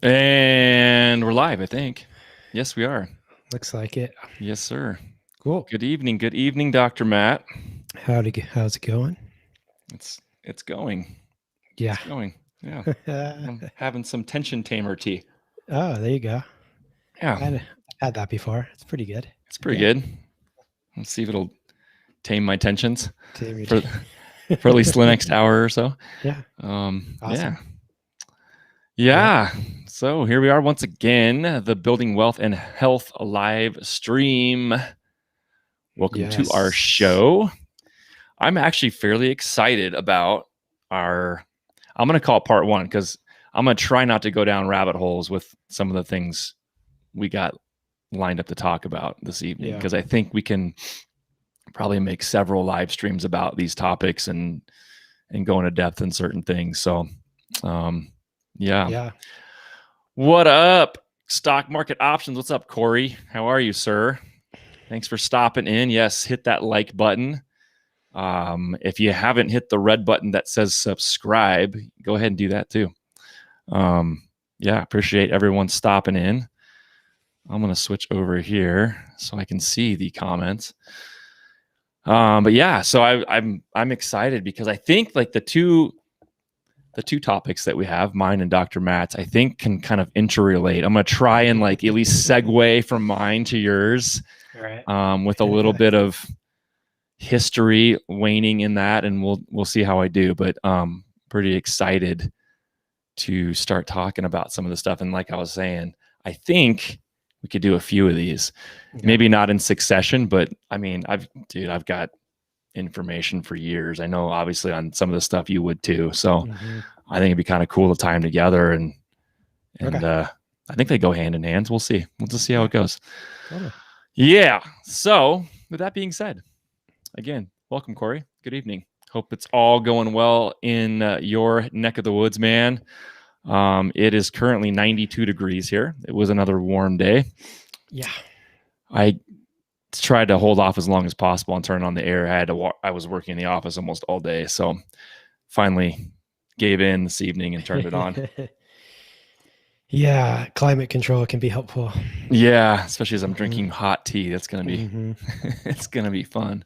And we're live, I think. Yes, we are. Looks like it. Yes, sir. Cool. Good evening. Good evening, Dr. Matt. How's it going? It's going. Yeah. It's going. Yeah. Oh, I'm having some tension tamer tea. there you go. Yeah. I've had that before. It's pretty good. It's pretty Yeah. good. Let's see if it'll tame my tensions Same for for at least the next hour or so. Yeah. Yeah. Awesome. Yeah. So here we are once again, the Building Wealth and Health live stream. Welcome to our show. I'm actually fairly excited about I'm going to call it part one because I'm going to try not to go down rabbit holes with some of the things we got lined up to talk about this evening because I think we can probably make several live streams about these topics and go into depth in certain things. So, yeah. What up, stock market options? What's up, Corey? How are you, sir? Thanks for stopping in. Yes, hit that like button. If you haven't hit the red button that says subscribe, go ahead and do that too. Yeah, appreciate everyone stopping in. I'm going to switch over here so I can see the comments. But yeah, so I'm excited because I think like the two topics that we have, mine and Dr. Matt's, I think can kind of interrelate. I'm going to try and like at least segue from mine to yours, with a little bit of history waning in that, and we'll see how I do. But pretty excited to start talking about some of the stuff. And like I was saying, I think we could do a few of these, maybe not in succession, but I mean, I've got information for years. I know obviously on some of the stuff you would too. So I think it'd be kind of cool to tie them together and I think they go hand in hand. We'll see. We'll just see how it goes. Totally. Yeah. So with that being said, again, welcome, Corey. Good evening. Hope it's all going well in your neck of the woods, man. It is currently 92 degrees here. It was another warm day. Yeah. I tried to hold off as long as possible and turn on the air. I was working in the office almost all day, so finally gave in this evening and turned it on. Yeah, climate control can be helpful. Yeah, especially as I'm drinking hot tea. That's gonna be it's gonna be fun.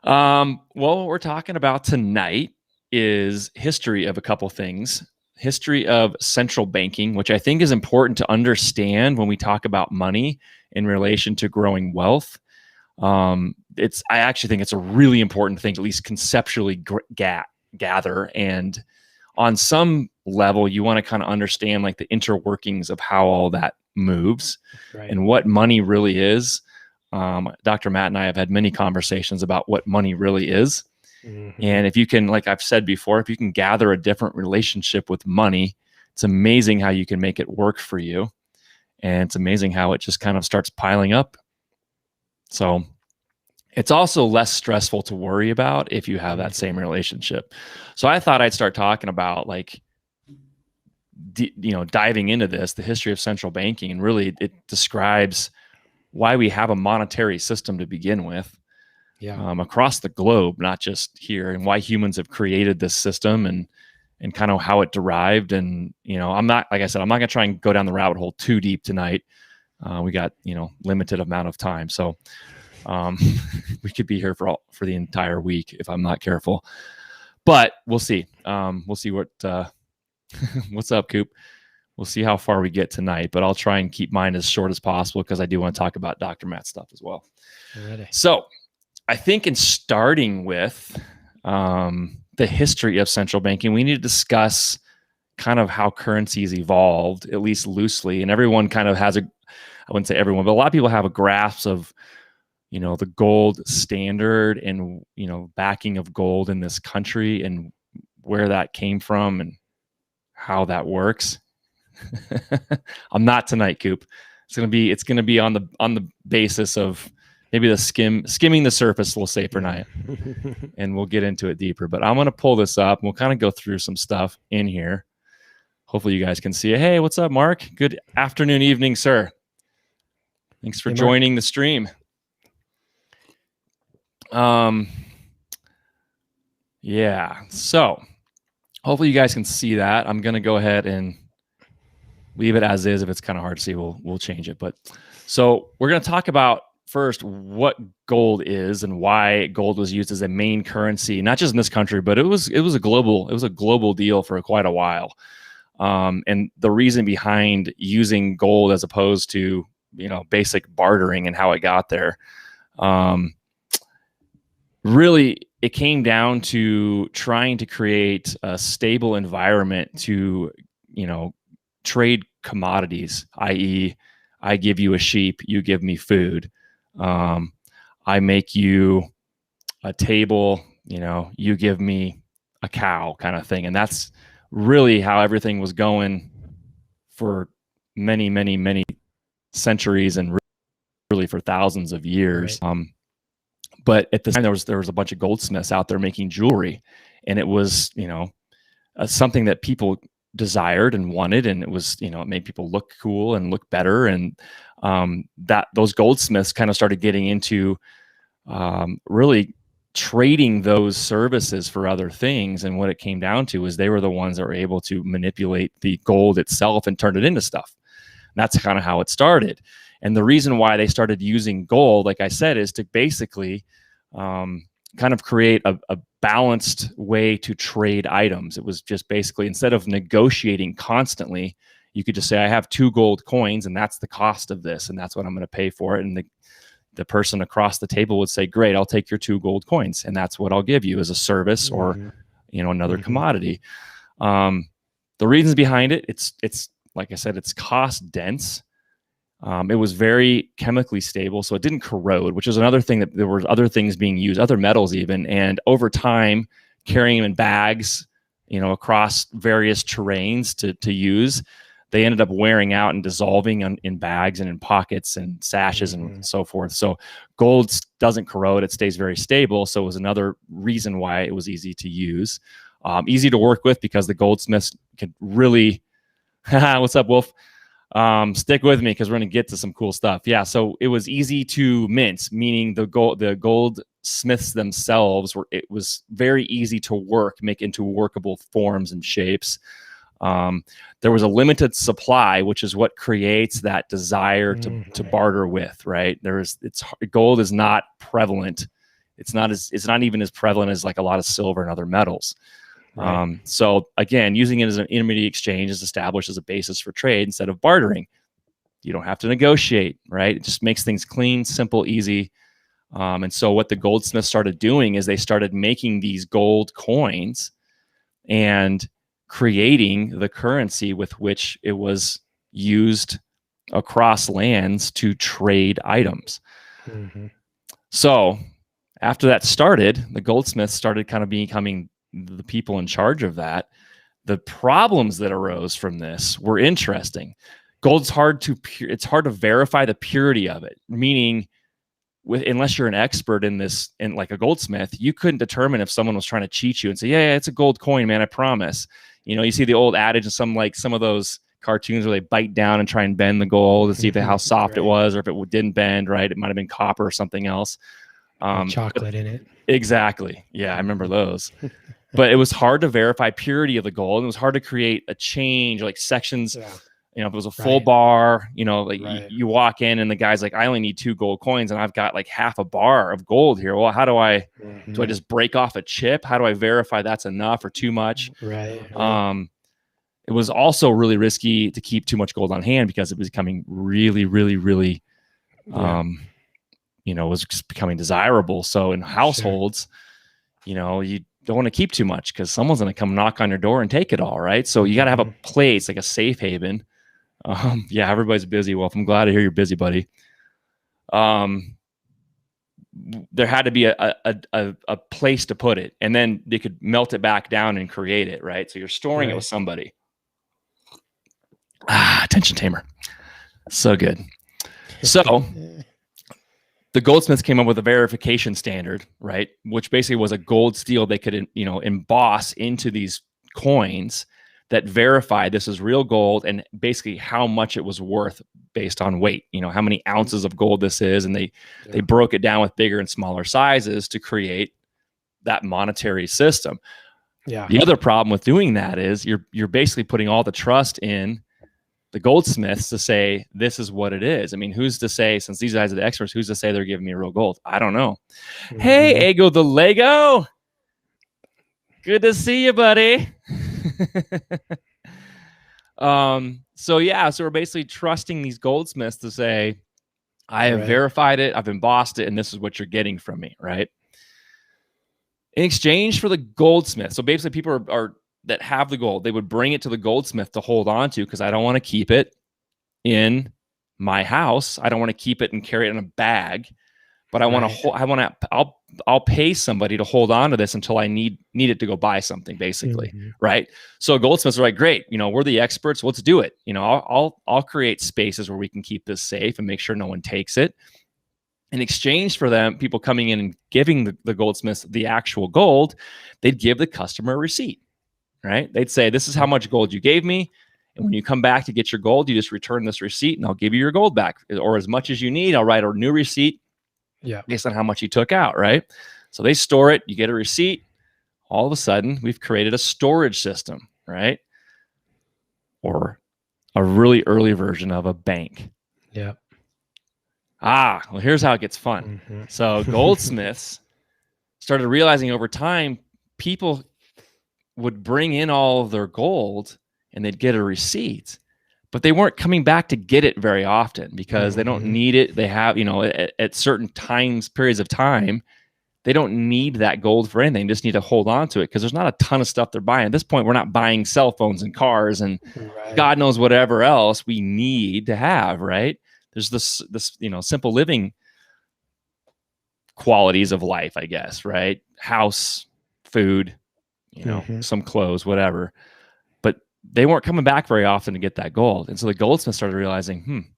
Well, what we're talking about tonight is history of a couple things. History of central banking, which I think is important to understand when we talk about money in relation to growing wealth. I actually think it's a really important thing to at least conceptually gather. And on some level, you want to kind of understand like the interworkings of how all that moves and what money really is. Dr. Matt and I have had many conversations about what money really is. And if you can, like I've said before, if you can gather a different relationship with money, it's amazing how you can make it work for you. And it's amazing how it just kind of starts piling up. So it's also less stressful to worry about if you have that same relationship. So I thought I'd start talking about like, diving into this, the history of central banking, and really it describes why we have a monetary system to begin with. Across the globe, not just here, and why humans have created this system and kind of how it derived. And, I'm not, like I said, I'm not going to try and go down the rabbit hole too deep tonight. We got, limited amount of time. So we could be here for the entire week if I'm not careful, but we'll see. We'll see what, what's up, Coop? We'll see how far we get tonight, but I'll try and keep mine as short as possible because I do want to talk about Dr. Matt's stuff as well. So I think in starting with the history of central banking, we need to discuss kind of how currencies evolved, at least loosely. And everyone kind of has I wouldn't say everyone, but a lot of people have a grasp of, the gold standard and, backing of gold in this country and where that came from and how that works. I'm not tonight, Coop. It's gonna be on the basis of maybe the skimming the surface, we'll say for night, and we'll get into it deeper. But I'm gonna pull this up and we'll kind of go through some stuff in here. Hopefully you guys can see it. Hey, what's up, Mark? Good afternoon, evening, sir. Thanks for joining the stream. Yeah, so hopefully you guys can see that. I'm gonna go ahead and leave it as is. If it's kind of hard to see, we'll change it. But so we're going to talk about first what gold is and why gold was used as a main currency, not just in this country, but it was a global deal for quite a while. And the reason behind using gold as opposed to basic bartering and how it got there, really it came down to trying to create a stable environment to trade commodities, i.e., I give you a sheep, you give me food. I make you a table, you give me a cow, kind of thing. And that's really how everything was going for many, many, many centuries and really for thousands of years. Right. But at the time, there was a bunch of goldsmiths out there making jewelry, and it was something that people desired and wanted, and it was it made people look cool and look better, and that those goldsmiths kind of started getting into really trading those services for other things. And what it came down to is they were the ones that were able to manipulate the gold itself and turn it into stuff. And that's kind of how it started. And the reason why they started using gold, like I said, is to basically kind of create a balanced way to trade items. It was just basically, instead of negotiating constantly, you could just say, I have 2 gold coins and that's the cost of this, and that's what I'm going to pay for it. And the person across the table would say, great, I'll take your 2 gold coins, and that's what I'll give you as a service or another commodity. The reasons behind it, it's like I said, it's cost dense. It was very chemically stable, so it didn't corrode, which is another thing, that there were other things being used, other metals even, and over time, carrying them in bags, across various terrains to use, they ended up wearing out and dissolving in bags and in pockets and sashes and so forth. So gold doesn't corrode; it stays very stable. So it was another reason why it was easy to use, easy to work with, because the goldsmiths could really. What's up, Wolf? Stick with me because we're going to get to some cool stuff. Yeah, so it was easy to mint, meaning the goldsmiths themselves it was very easy to make into workable forms and shapes. There was a limited supply, which is what creates that desire to barter with, right? Gold is not prevalent. It's not even as prevalent as like a lot of silver and other metals. Right. So again, using it as an intermediate exchange is established as a basis for trade instead of bartering. You don't have to negotiate, right? It just makes things clean, simple, easy. And so what the goldsmiths started doing is they started making these gold coins and creating the currency with which it was used across lands to trade items. So after that started, the goldsmiths started kind of becoming the people in charge of that. The problems that arose from this were interesting. Gold's it's hard to verify the purity of it, meaning unless you're an expert in this, in like a goldsmith, you couldn't determine if someone was trying to cheat you and say, yeah, it's a gold coin, man, I promise. You see the old adage in some of those cartoons where they bite down and try and bend the gold to see how soft it was, or if it didn't bend, right? It might have been copper or something else. Chocolate in it. Exactly. Yeah, I remember those. But it was hard to verify purity of the gold. And it was hard to create a change, like sections. Yeah. If it was a full bar, you walk in and the guy's like, I only need 2 gold coins and I've got like half a bar of gold here. Well, how do I just break off a chip? How do I verify that's enough or too much? Right. It was also really risky to keep too much gold on hand because it was becoming really, really, really, was becoming desirable. So in households, you don't want to keep too much because someone's going to come knock on your door and take it all, right? So you got to have a place, like a safe haven. Yeah, everybody's busy. Well, I'm glad to hear you're busy, buddy. There had to be a place to put it, and then they could melt it back down and create it, right? So you're storing it with somebody. Attention tamer. So good. So the goldsmiths came up with a verification standard, right? Which basically was a gold steel they could, emboss into these coins that verified this is real gold and basically how much it was worth based on weight, how many ounces of gold this is. And they broke it down with bigger and smaller sizes to create that monetary system. Yeah. The other problem with doing that is you're basically putting all the trust in the goldsmiths to say, this is what it is. I mean, who's to say, since these guys are the experts, who's to say they're giving me real gold? I don't know. Mm-hmm. Hey, Ego the Lego. Good to see you, buddy. So we're basically trusting these goldsmiths to say, I have verified it, I've embossed it, and this is what you're getting from me, right? In exchange for the goldsmith, so basically people are that have the gold, they would bring it to the goldsmith to hold on to, because I don't want to keep it in my house. I don't want to keep it and carry it in a bag, but I'll pay somebody to hold on to this until I need it to go buy something, basically. Mm-hmm. Right? So goldsmiths are like, great, we're the experts, let's do it. I'll create spaces where we can keep this safe and make sure no one takes it. In exchange for them, people coming in and giving the goldsmiths the actual gold, they'd give the customer a receipt, right? They'd say, this is how much gold you gave me. And when you come back to get your gold, you just return this receipt and I'll give you your gold back, or as much as you need. I'll write a new receipt based on how much you took out, right? So they store it, you get a receipt. All of a sudden, we've created a storage system, right? Or a really early version of a bank. Yeah. Well, here's how it gets fun. Mm-hmm. So goldsmiths started realizing over time, people would bring in all of their gold and they'd get a receipt, but they weren't coming back to get it very often because they don't need it. They have, at certain periods of time, they don't need that gold for anything. They just need to hold on to it because there's not a ton of stuff they're buying. At this point, we're not buying cell phones and cars and God knows whatever else we need to have, right? There's this simple living qualities of life, I guess, right? House, food, some clothes, whatever. But they weren't coming back very often to get that gold. And so the goldsmith started realizing,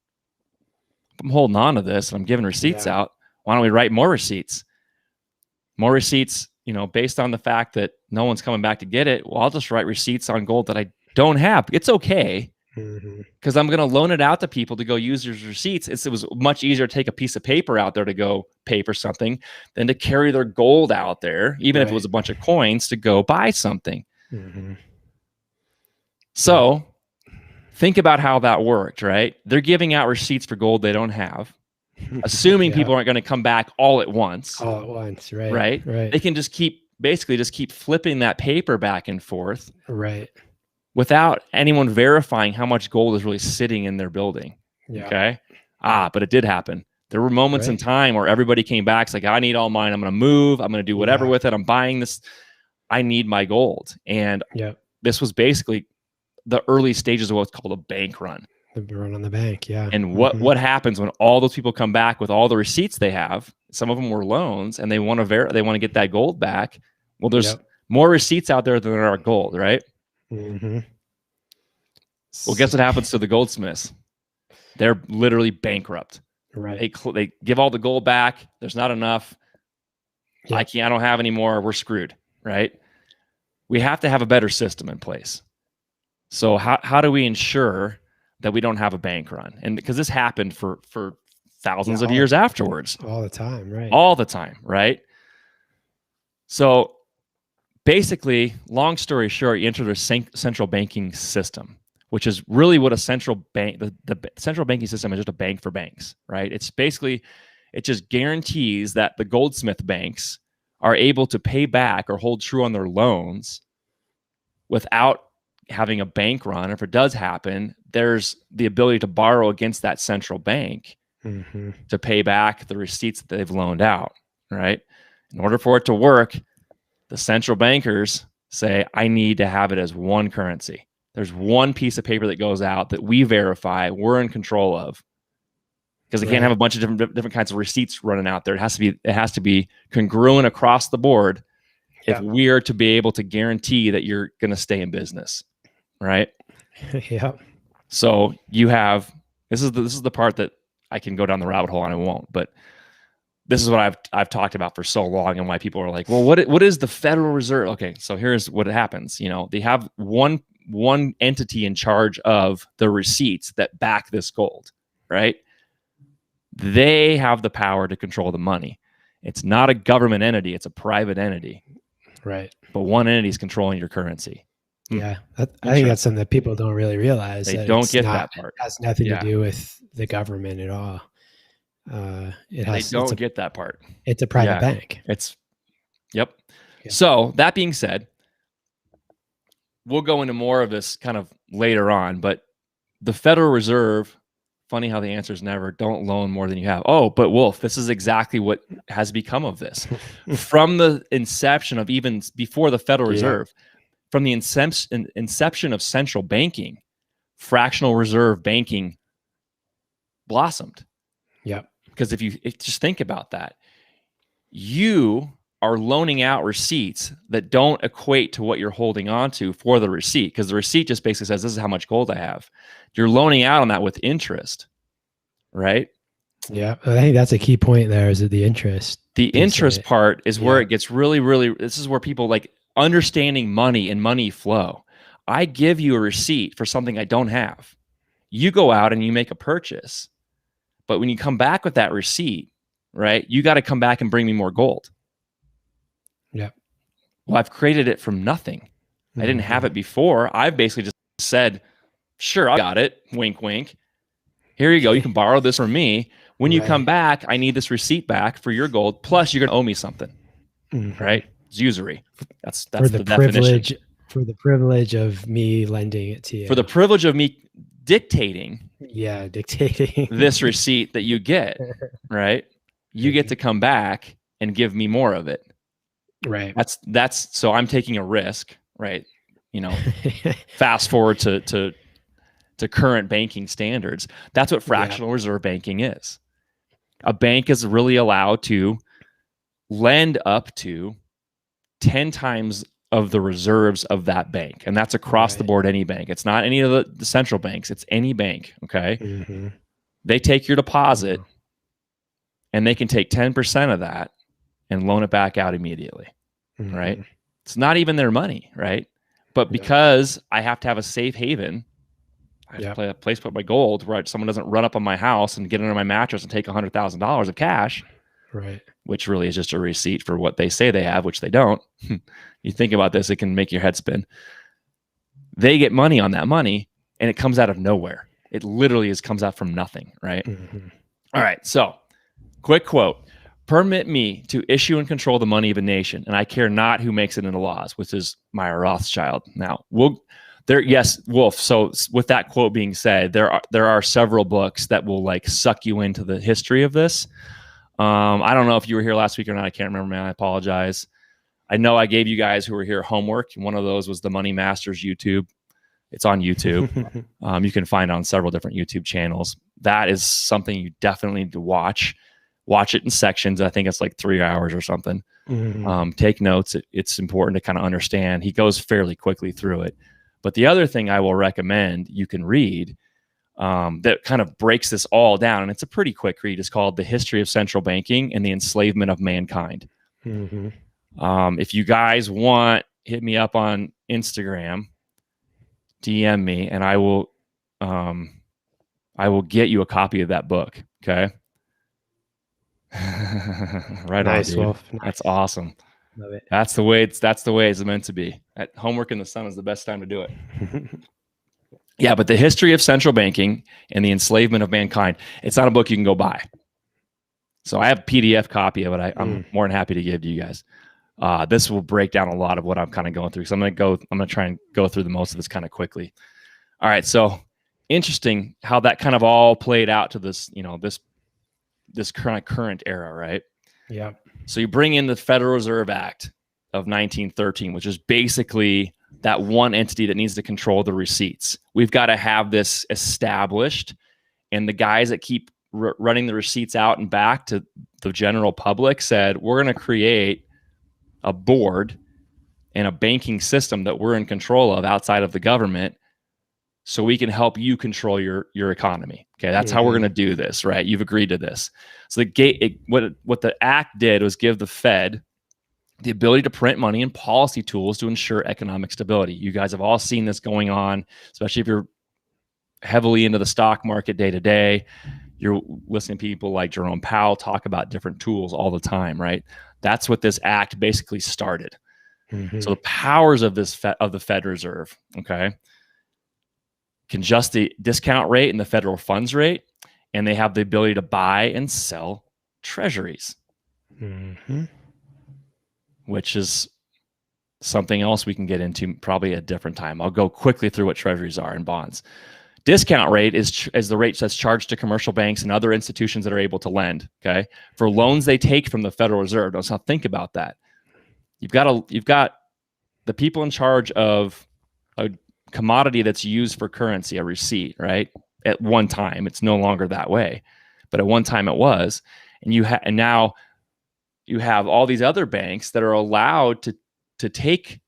I'm holding on to this and I'm giving receipts out. Why don't we write more receipts? More receipts, based on the fact that no one's coming back to get it. Well, I'll just write receipts on gold that I don't have. It's okay. Because I'm going to loan it out to people to go use your receipts. It was much easier to take a piece of paper out there to go pay for something than to carry their gold out there, even if it was a bunch of coins, to go buy something. So think about how that worked, right? They're giving out receipts for gold they don't have, assuming people aren't going to come back all at once. All at once, right? Right. They can just keep flipping that paper back and forth. Right. Without anyone verifying how much gold is really sitting in their building. Yeah. Okay. But it did happen. There were moments in time where everybody came back. It's like, I need all mine. I'm going to move. I'm going to do whatever with it. I'm buying this. I need my gold. And this was basically the early stages of what's called a bank run. The run on the bank. Yeah. And what happens when all those people come back with all the receipts they have? Some of them were loans and they want to get that gold back. Well, there's more receipts out there than there are gold, right? Well, guess what happens to the goldsmiths? They're literally bankrupt. Right. They give all the gold back. There's not enough. I don't have any more. We're screwed, right? We have to have a better system in place. So how do we ensure that we don't have a bank run? And because this happened for thousands of years afterwards. All the time, right? All the time, right? So basically, long story short, you enter the central banking system, which is really what a central bank, the central banking system is just a bank for banks, right? It's basically, it just guarantees that the goldsmith banks are able to pay back or hold true on their loans without having a bank run. If it does happen, there's the ability to borrow against that central bank to pay back the receipts that they've loaned out, right? In order for it to work, the central bankers say, I need to have it as one currency. There's one piece of paper that goes out that we verify we're in control of, because they can't have a bunch of different kinds of receipts running out there. It has to be congruent across the board if we are to be able to guarantee that you're going to stay in business, right? So you have this is the part that I can go down the rabbit hole and I won't, but this is what I've talked about for so long, and why people are like, well, what is the Federal Reserve? Okay, so here's what happens. They have one entity in charge of the receipts that back this gold, right? They have the power to control the money. It's not a government entity, it's a private entity. Right. But one entity is controlling your currency. Yeah, I think that's something that people don't really realize. They That don't get that part. has nothing to do with the government at all. They don't get that part. It's a private bank. Yep. Yeah. So that being said, we'll go into more of this kind of later on, but the Federal Reserve, funny how the answer is never don't loan more than you have. Oh, but Wolf, this is exactly what has become of this. From the inception of, even before the Federal Reserve, from the inception of central banking, fractional reserve banking blossomed. Yep. Because if you just think about that, you are loaning out receipts that don't equate to what you're holding on to for the receipt, because the receipt just basically says, this is how much gold I have. You're loaning out on that with interest, right? Yeah, I think that's a key point there, is the interest. The interest part is where it gets really, really, this is where people like understanding money and money flow. I give you a receipt for something I don't have. You go out and you make a purchase. But when you come back with that receipt, right, you got to come back and bring me more gold. Yeah. Well, I've created it from nothing. I didn't have it before. I've basically just said, sure, I got it. Wink, wink. Here you go. You can borrow this from me. When you come back, I need this receipt back for your gold. Plus, you're going to owe me something, right? It's usury. That's the definition. For the privilege of me lending it to you. For the privilege of me dictating. Yeah, dictating this receipt that you get, right? You get to come back and give me more of it. Right. That's so I'm taking a risk, right? You know, fast forward to current banking standards. That's what fractional reserve banking is. A bank is really allowed to lend up to 10 times of the reserves of that bank. And that's across the board, any bank. It's not any of the central banks. It's any bank, okay? They take your deposit and they can take 10% of that and loan it back out immediately, right? It's not even their money, right? But because I have to have a safe haven, I have to play a place to put my gold where someone doesn't run up on my house and get under my mattress and take $100,000 of cash, right? Which really is just a receipt for what they say they have, which they don't. You think about this, it can make your head spin. They get money on that money and it comes out of nowhere. It literally comes out from nothing, right? All right, so quick quote. Permit me to issue and control the money of a nation, and I care not who makes it into laws, which is Meyer Rothschild. Now, yes, Wolf. So with that quote being said, there are several books that will like suck you into the history of this. I don't know if you were here last week or not. I can't remember, man. I apologize. I know I gave you guys who were here homework, and one of those was the Money Masters YouTube. It's on YouTube. You can find it on several different YouTube channels. That is something you definitely need to watch. Watch it in sections. I think it's like 3 hours or something. Take notes. It's important to kind of understand. He goes fairly quickly through it. But the other thing I will recommend you can read that kind of breaks this all down, and it's a pretty quick read, is called The History of Central Banking and the Enslavement of Mankind. If you guys want, hit me up on Instagram, DM me, and I will get you a copy of that book. Okay. Right. Nice, on, Wolf. Nice. That's awesome. Love it. That's the way it's meant to be. Homework in the sun is the best time to do it. Yeah, but The History of Central Banking and the Enslavement of Mankind. It's not a book you can go buy. So I have a PDF copy of it. I'm more than happy to give to you guys. This will break down a lot of what I'm kind of going through. So I'm going to try and go through the most of this kind of quickly. All right. So interesting how that kind of all played out to this, this current era, right? Yeah. So you bring in the Federal Reserve Act of 1913, which is basically that one entity that needs to control the receipts. We've got to have this established, and the guys that keep running the receipts out and back to the general public said, we're going to create a board and a banking system that we're in control of outside of the government, so we can help you control your economy. Okay, that's how we're going to do this, right? You've agreed to this. So what the act did was give the Fed the ability to print money and policy tools to ensure economic stability. You guys have all seen this going on, especially if you're heavily into the stock market day to day. You're listening to people like Jerome Powell talk about different tools all the time, right? That's what this act basically started. So the powers of of the Fed Reserve, okay, can adjust the discount rate and the federal funds rate, and they have the ability to buy and sell treasuries, which is something else we can get into probably at a different time. I'll go quickly through what treasuries are and bonds. Discount rate is the rate that's charged to commercial banks and other institutions that are able to lend, okay, for loans they take from the Federal Reserve. Now think about that. You've got the people in charge of a commodity that's used for currency, a receipt, right? At one time, it's no longer that way, but at one time it was, and now you have all these other banks that are allowed to take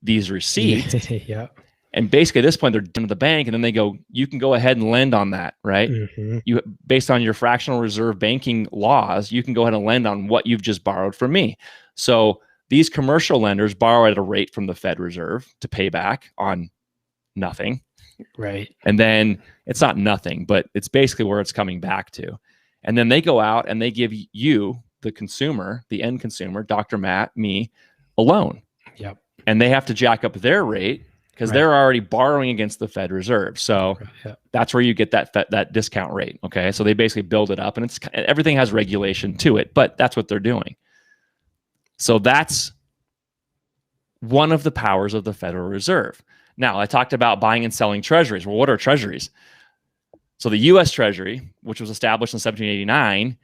these receipts. Yeah. And basically, at this point, they're done to the bank, and then they go, you can go ahead and lend on that, right? You, based on your fractional reserve banking laws, you can go ahead and lend on what you've just borrowed from me. So these commercial lenders borrow at a rate from the Fed Reserve to pay back on nothing. Right. And then it's not nothing, but it's basically where it's coming back to. And then they go out and they give you, the consumer, the end consumer, Dr. Matt, me, a loan. Yep. And they have to jack up their rate because they're already borrowing against the Fed Reserve. So that's where you get that discount rate. Okay. So they basically build it up, and everything has regulation to it, but that's what they're doing. So that's one of the powers of the Federal Reserve. Now, I talked about buying and selling treasuries. Well, what are treasuries? So the U.S. Treasury, which was established in 1789,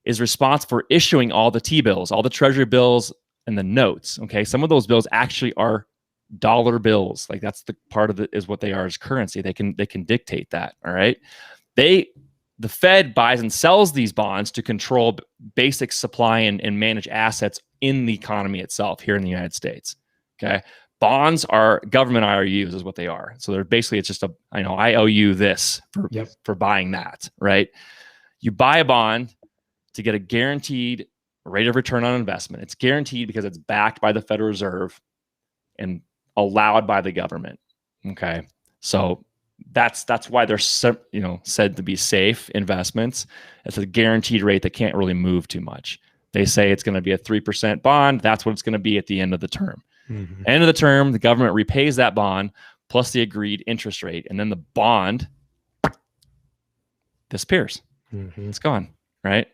is responsible for issuing all the T-bills, all the treasury bills and the notes. Okay. Some of those bills actually are dollar bills. Like that's the part of it, is what they are as currency. They can dictate that. All right. The Fed buys and sells these bonds to control basic supply and manage assets in the economy itself here in the United States. Okay. Bonds are government IOUs is what they are. So they're basically, it's just I owe you this for buying that, right? You buy a bond to get a guaranteed rate of return on investment. It's guaranteed because it's backed by the Federal Reserve and allowed by the government. Okay. So that's why they're said to be safe investments. It's a guaranteed rate that can't really move too much. They say it's going to be a 3% bond. That's what it's going to be at the end of the term. End of the term, the government repays that bond plus the agreed interest rate, and then the bond disappears. It's gone, right?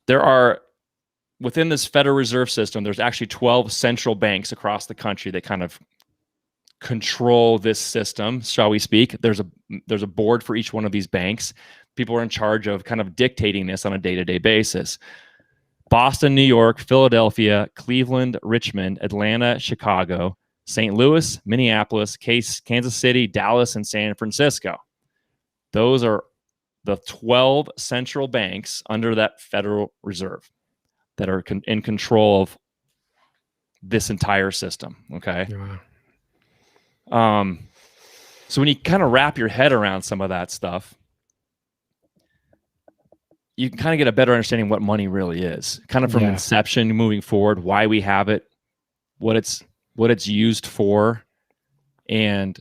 There are, within this Federal Reserve System, there's actually 12 central banks across the country that kind of control this system, shall we speak. There's a board for each one of these banks. People are in charge of kind of dictating this on a day-to-day basis. Boston, New York, Philadelphia, Cleveland, Richmond, Atlanta, Chicago, St. Louis, Minneapolis, Kansas City, Dallas, and San Francisco. Those are the 12 central banks under that Federal Reserve that are in control of this entire system. Okay. Wow. So when you kind of wrap your head around some of that stuff, you can kind of get a better understanding what money really is, kind of from inception moving forward, why we have it, what it's used for. And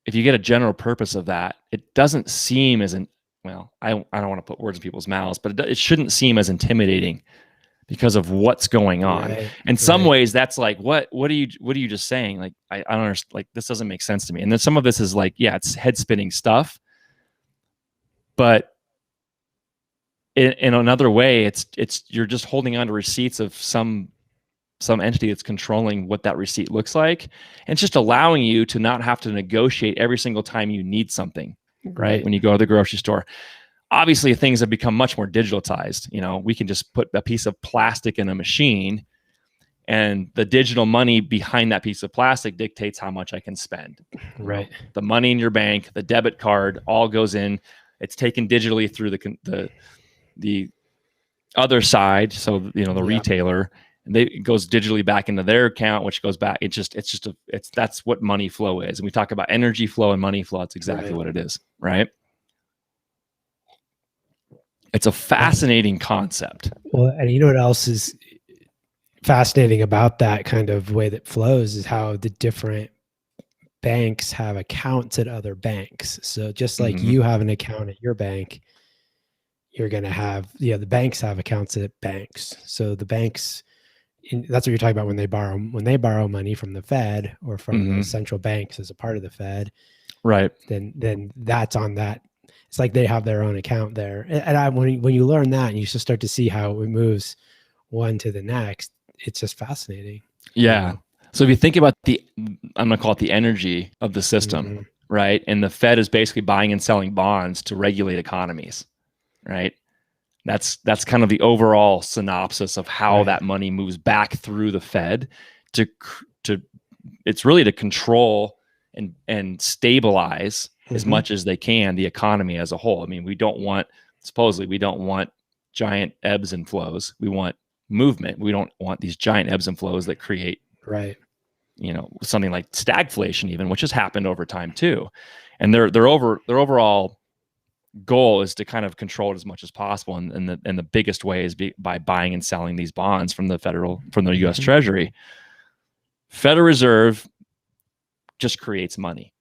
if you get a general purpose of that, it doesn't seem as I don't want to put words in people's mouths, but it shouldn't seem as intimidating because of what's going on. In some ways, that's like, what are you just saying? Like, I don't understand. Like, this doesn't make sense to me. And then some of this is like, it's head spinning stuff, but in another way, it's you're just holding on to receipts of some entity that's controlling what that receipt looks like, and it's just allowing you to not have to negotiate every single time you need something, right? When you go to the grocery store. Obviously, things have become much more digitalized. We can just put a piece of plastic in a machine, and the digital money behind that piece of plastic dictates how much I can spend. Right. The money in your bank, the debit card, all goes in. It's taken digitally through the other side. So, the retailer, and it goes digitally back into their account, which goes back. That's what money flow is. And we talk about energy flow and money flow. It's exactly what it is. Right. It's a fascinating concept. Well, and you know what else is fascinating about that kind of way that flows is how the different banks have accounts at other banks. So just like you have an account at your bank, you're going to have, the banks have accounts at banks. So the banks, that's what you're talking about when they borrow money from the Fed or from those central banks as a part of the Fed. Right. Then that's on that. It's like they have their own account there. And when you learn that and you just start to see how it moves one to the next, it's just fascinating. Yeah. So if you think about I'm going to call it the energy of the system, right? And the Fed is basically buying and selling bonds to regulate economies, right? That's kind of the overall synopsis of how that money moves back through the Fed to it's really to control and stabilize as much as they can the economy as a whole. I mean, supposedly we don't want giant ebbs and flows. We want movement. We don't want these giant ebbs and flows that create something like stagflation, even, which has happened over time too. And their overall goal is to kind of control it as much as possible, and the biggest way is by buying and selling these bonds from the U.S. Treasury. Federal Reserve just creates money.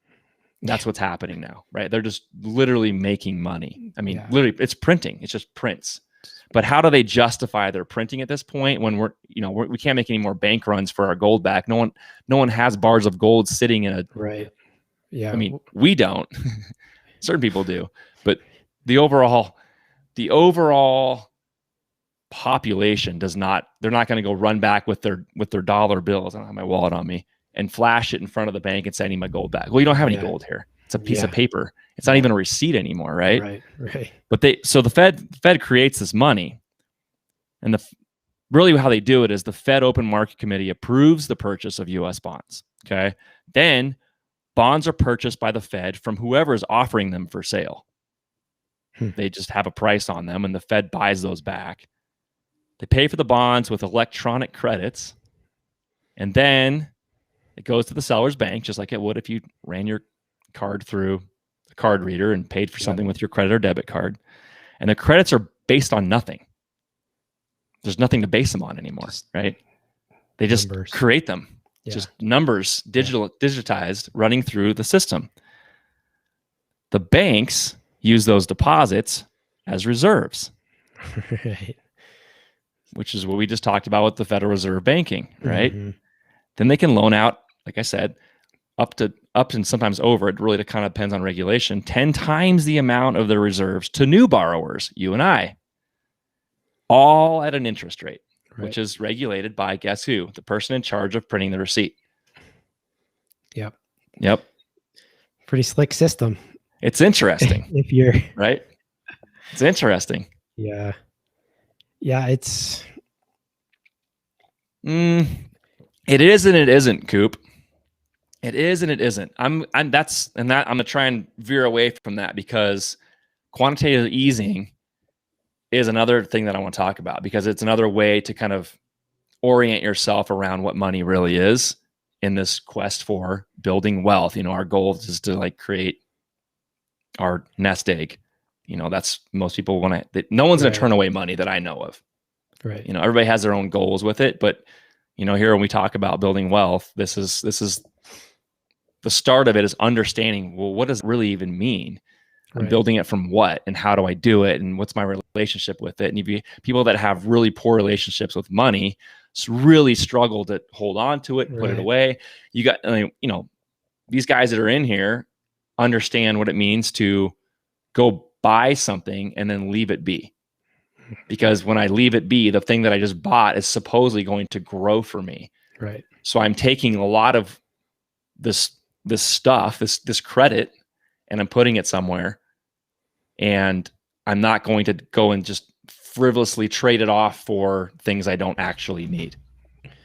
That's what's happening now, right? They're just literally making money. I mean, literally, it's printing. It's just prints. But how do they justify their printing at this point when we can't make any more bank runs for our gold back? No one has bars of gold sitting in a Yeah. I mean, we don't. Certain people do, but the overall population does not. They're not going to go run back with their dollar bills. I don't have my wallet on me and flash it in front of the bank and say, "I need my gold back." Well, you don't have any gold here. It's a piece of paper. It's not even a receipt anymore, right? Right. But the Fed creates this money, and really how they do it is the Fed Open Market Committee approves the purchase of U.S. bonds. Okay, then bonds are purchased by the Fed from whoever is offering them for sale. They just have a price on them, and the Fed buys those back. They pay for the bonds with electronic credits, and then it goes to the seller's bank, just like it would if you ran your card through a card reader and paid for something with your credit or debit card. And the credits are based on nothing. There's nothing to base them on anymore, right? They just create them. Just numbers, digitized, running through the system. The banks use those deposits as reserves, which is what we just talked about with the Federal Reserve banking, right? Then they can loan out, like I said, up and sometimes over. It really kind of depends on regulation. 10 times the amount of their reserves to new borrowers, you and I, all at an interest rate, which is regulated by, guess who? The person in charge of printing the receipt. Yep. Pretty slick system. It's interesting. If you're right. It's interesting. Yeah. It's. It is and it isn't, Coop. It is and it isn't. I'm gonna try and veer away from that because quantitative easing is another thing that I want to talk about, because it's another way to kind of orient yourself around what money really is in this quest for building wealth. Our goal is to create our nest egg. That's most people want to. No one's going to turn away money that I know of. Right. Everybody has their own goals with it, but here when we talk about building wealth, this is the start of it is understanding, well, what does it really even mean? I'm building it from what, and how do I do it, and what's my relationship with it? And people that have really poor relationships with money really struggle to hold on to it, put it away. These guys that are in here understand what it means to go buy something and then leave it be. Because when I leave it be, the thing that I just bought is supposedly going to grow for me. Right. So I'm taking a lot of this stuff, this credit, and I'm putting it somewhere. And I'm not going to go and just frivolously trade it off for things I don't actually need.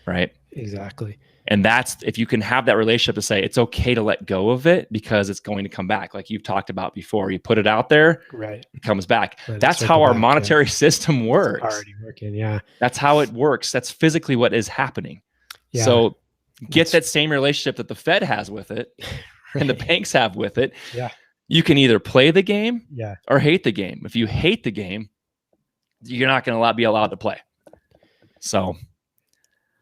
Right. Exactly. And that's, if you can have that relationship to say, it's okay to let go of it because it's going to come back. Like you've talked about before, you put it out there, it comes back. That's how our monetary system works. It's already working. Yeah. That's how it works. That's physically what is happening. Yeah. So get that same relationship that the Fed has with it and the banks have with it. Yeah. You can either play the game or hate the game. If you hate the game, you're not going to be allowed to play. So.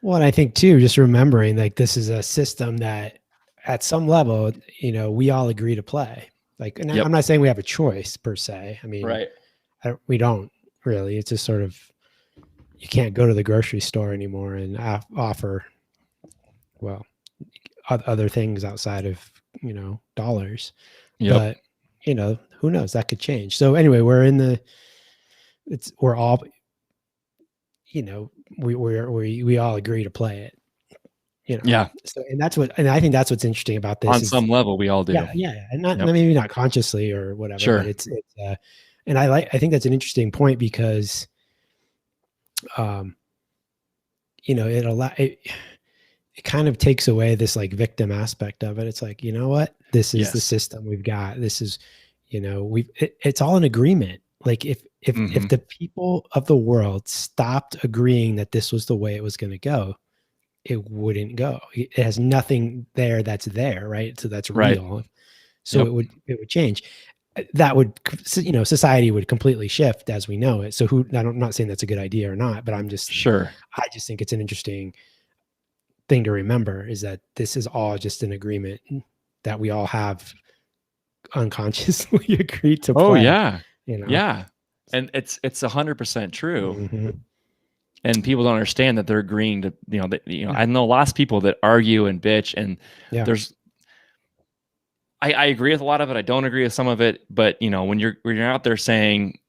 Well, and I think too, just remembering this is a system that at some level, we all agree to play. And I'm not saying we have a choice per se. I mean, we don't really. It's just sort of you can't go to the grocery store anymore and offer, well, other things outside of, dollars. Yep. But, who knows? That could change. So anyway, we're all, we all agree to play it. Yeah. So, and I think that's what's interesting about this On some level, we all do. Yeah, and not maybe not consciously or whatever, Sure. but it's and I think that's an interesting point because, it kind of takes away this like victim aspect of it. It's like, you know what, this is the system we've got. This is, it's all an agreement. Like if the people of the world stopped agreeing that this was the way it was going to go, it wouldn't go. It has nothing there that's there, right? So that's real. So it would change. That would, society would completely shift as we know it. So I'm not saying that's a good idea or not, but I just think it's an interesting thing to remember, is that this is all just an agreement that we all have unconsciously agreed to play. Oh yeah. Yeah. And it's 100% true. Mm-hmm. And people don't understand that they're agreeing to, I know lots of people that argue and bitch, and I agree with a lot of it. I don't agree with some of it, but when you're out there saying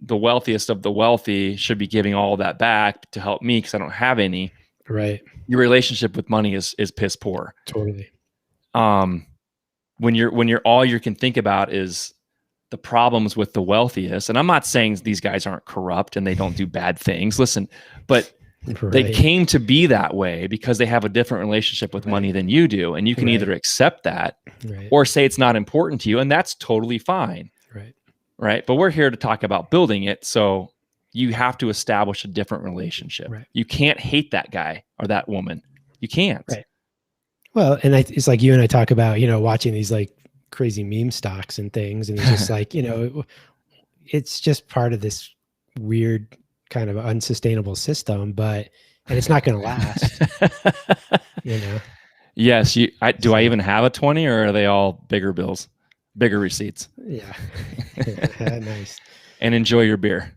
the wealthiest of the wealthy should be giving all that back to help me because I don't have any, right? Your relationship with money is piss poor. Totally. When you're all you can think about is the problems with the wealthiest, and I'm not saying these guys aren't corrupt and they don't do bad things. Listen, but they came to be that way because they have a different relationship with money than you do, and you can either accept that or say it's not important to you, and that's totally fine. Right. But we're here to talk about building it, so you have to establish a different relationship. You can't hate that guy or that woman. You can't. Well, and it's like you and I talk about, watching these like crazy meme stocks and things, and it's just like, it's just part of this weird kind of unsustainable system, and it's not going to last. Yes. Do I even have a 20, or are they all bigger bills, bigger receipts? Yeah. Nice. And enjoy your beer.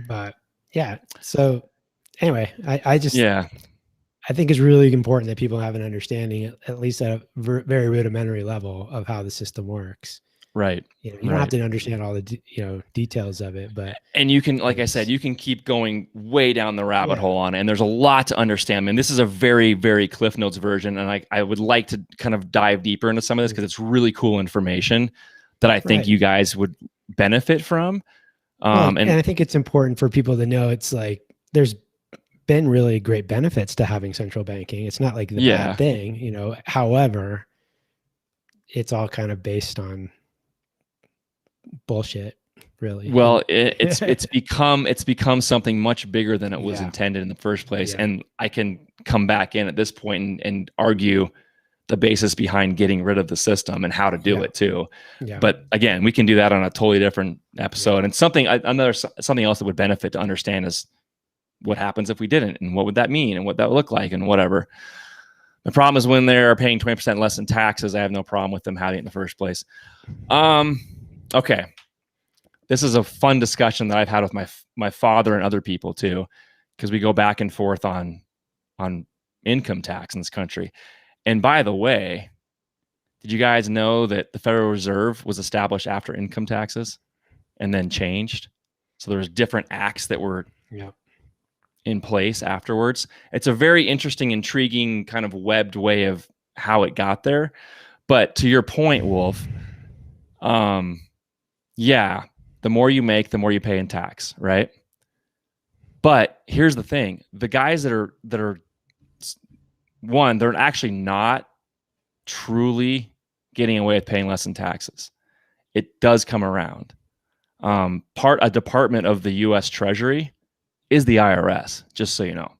But yeah. So anyway, I think it's really important that people have an understanding, at least at a very rudimentary level, of how the system works. Right. You don't have to understand all the details of it, but you can, like I said, you can keep going way down the rabbit hole on it, and there's a lot to understand. I mean, this is a very, very Cliff Notes version, and I would like to kind of dive deeper into some of this because it's really cool information that I think you guys would benefit from. And I think it's important for people to know, it's like there's been really great benefits to having central banking. It's not like the bad thing, however, it's all kind of based on bullshit, really. Well, it's become something much bigger than it was intended in the first place. And I can come back in at this point and argue the basis behind getting rid of the system and how to do it too. But again, we can do that on a totally different episode. And something else that would benefit to understand is what happens if we didn't, and what would that mean, and what that would look like, and whatever. The problem is when they're paying 20% less in taxes, I have no problem with them having it in the first place. Okay. This is a fun discussion that I've had with my father and other people too, because we go back and forth on income tax in this country. And by the way, did you guys know that the Federal Reserve was established after income taxes and then changed? So there was different acts that were in place afterwards. It's a very interesting, intriguing kind of webbed way of how it got there. But to your point, Wolf, the more you make, the more you pay in tax, right? But here's the thing: the guys that are one, they're actually not truly getting away with paying less in taxes. It does come around. A department of the U.S. Treasury is the IRS, just so you know.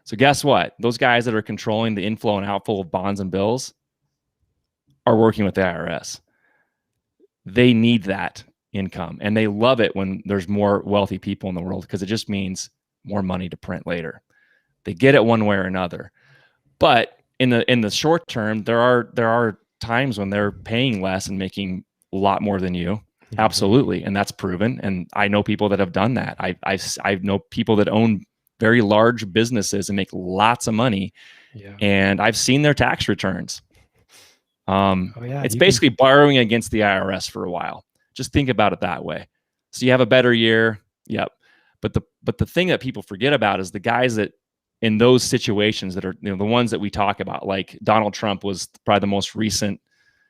So guess what? Those guys that are controlling the inflow and outflow of bonds and bills are working with the IRS. They need that income, and they love it when there's more wealthy people in the world, because it just means more money to print later. They get it one way or another. But in the short term, there are times when they're paying less and making a lot more than you. Absolutely. And that's proven. And I know people that have done that. I know people that own very large businesses and make lots of money. Yeah. And I've seen their tax returns. Yeah, it's basically borrowing against the IRS for a while. Just think about it that way. So you have a better year. Yep. But the thing that people forget about is the guys that in those situations that are, the ones that we talk about, like Donald Trump was probably the most recent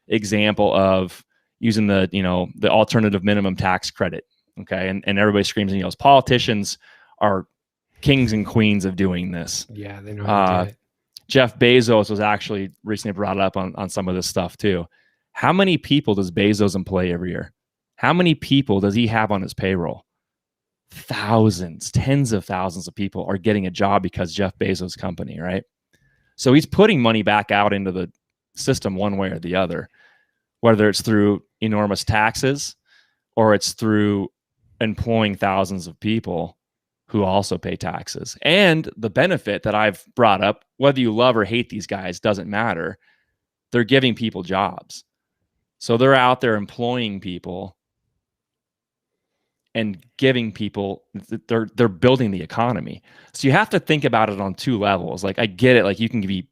example of using the alternative minimum tax credit. Okay. And everybody screams and yells, politicians are kings and queens of doing this. Yeah, they know how to do it. Jeff Bezos was actually recently brought up on some of this stuff too. How many people does Bezos employ every year? How many people does he have on his payroll? Thousands, tens of thousands of people are getting a job because Jeff Bezos' company, right? So he's putting money back out into the system one way or the other, whether it's through enormous taxes or it's through employing thousands of people who also pay taxes. And the benefit that I've brought up, whether you love or hate these guys, doesn't matter. They're giving people jobs. So they're out there employing people and giving people, they're building the economy. So you have to think about it on two levels. Like, I get it. Like, you can be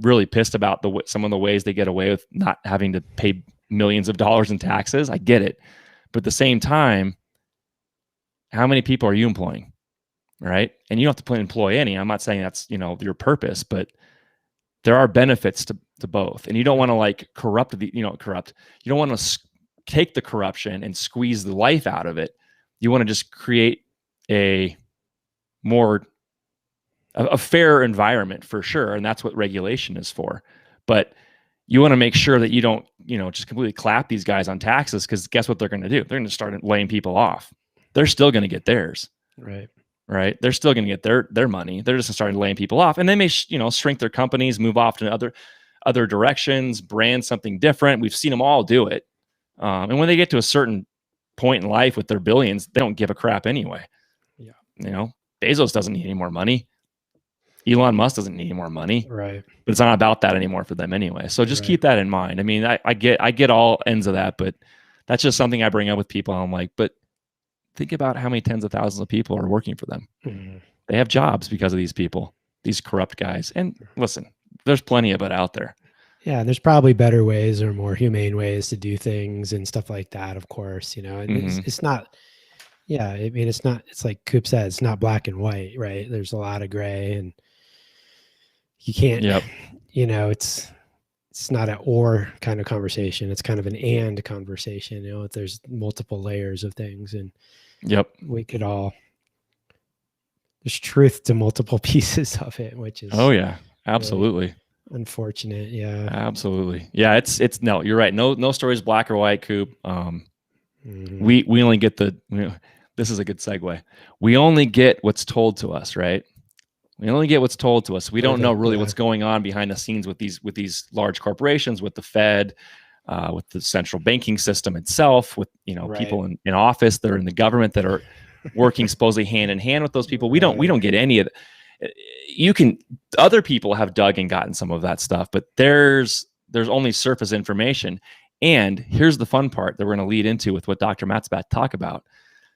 really pissed about some of the ways they get away with not having to pay millions of dollars in taxes. I get it. But at the same time, how many people are you employing? Right. And you don't have to employ any. I'm not saying that's, your purpose, but there are benefits to both. And you don't want to corrupt. You don't want to take the corruption and squeeze the life out of it. You want to just create a fair environment for sure. And that's what regulation is for. But you want to make sure that you don't, just completely clap these guys on taxes, because guess what they're going to do? They're going to start laying people off. They're still going to get theirs. Right. They're still going to get their money. They're just starting laying people off, and they may, shrink their companies, move off to other directions, brand something different. We've seen them all do it. And when they get to a certain point in life with their billions, they don't give a crap anyway. Yeah. Bezos doesn't need any more money. Elon Musk doesn't need any more money. Right. But it's not about that anymore for them anyway. So just keep that in mind. I mean, I get all ends of that, but that's just something I bring up with people. I'm like, but think about how many tens of thousands of people are working for them. Mm-hmm. They have jobs because of these people, these corrupt guys. And listen, there's plenty of it out there. Yeah, there's probably better ways or more humane ways to do things and stuff like that, of course, and it's not, I mean, it's not, it's like Coop said, it's not black and white, right? There's a lot of gray, and you can't, it's not an or kind of conversation. It's kind of an and conversation, there's multiple layers of things, and we could there's truth to multiple pieces of it, which is, absolutely. Really unfortunate. Yeah, absolutely. Yeah. It's no, you're right. No story is black or white, Coop. We only get this is a good segue. We only get what's told to us, right? We only get what's told to us. We don't know really what's going on behind the scenes with these large corporations, with the Fed, with the central banking system itself, with people in office that are in the government that are working supposedly hand in hand with those people. We don't get any of it. Other people have dug and gotten some of that stuff, but there's only surface information. And here's the fun part that we're going to lead into with what Dr. Matt's about to talk about.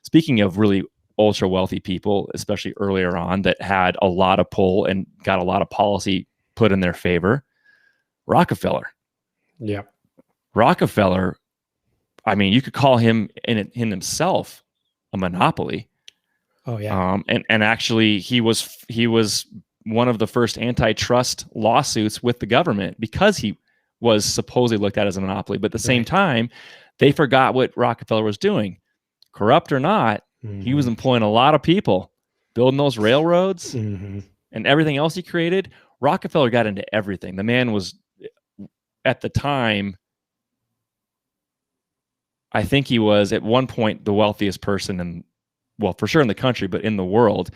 Speaking of really ultra wealthy people, especially earlier on, that had a lot of pull and got a lot of policy put in their favor, Rockefeller. Yeah. Rockefeller, I mean, you could call him in himself a monopoly. Oh yeah. And actually he was one of the first antitrust lawsuits with the government because he was supposedly looked at as a monopoly. But at the same time, they forgot what Rockefeller was doing. Corrupt or not, he was employing a lot of people, building those railroads and everything else he created. Rockefeller got into everything. The man was, at the time, I think he was at one point the wealthiest person for sure in the country, but in the world.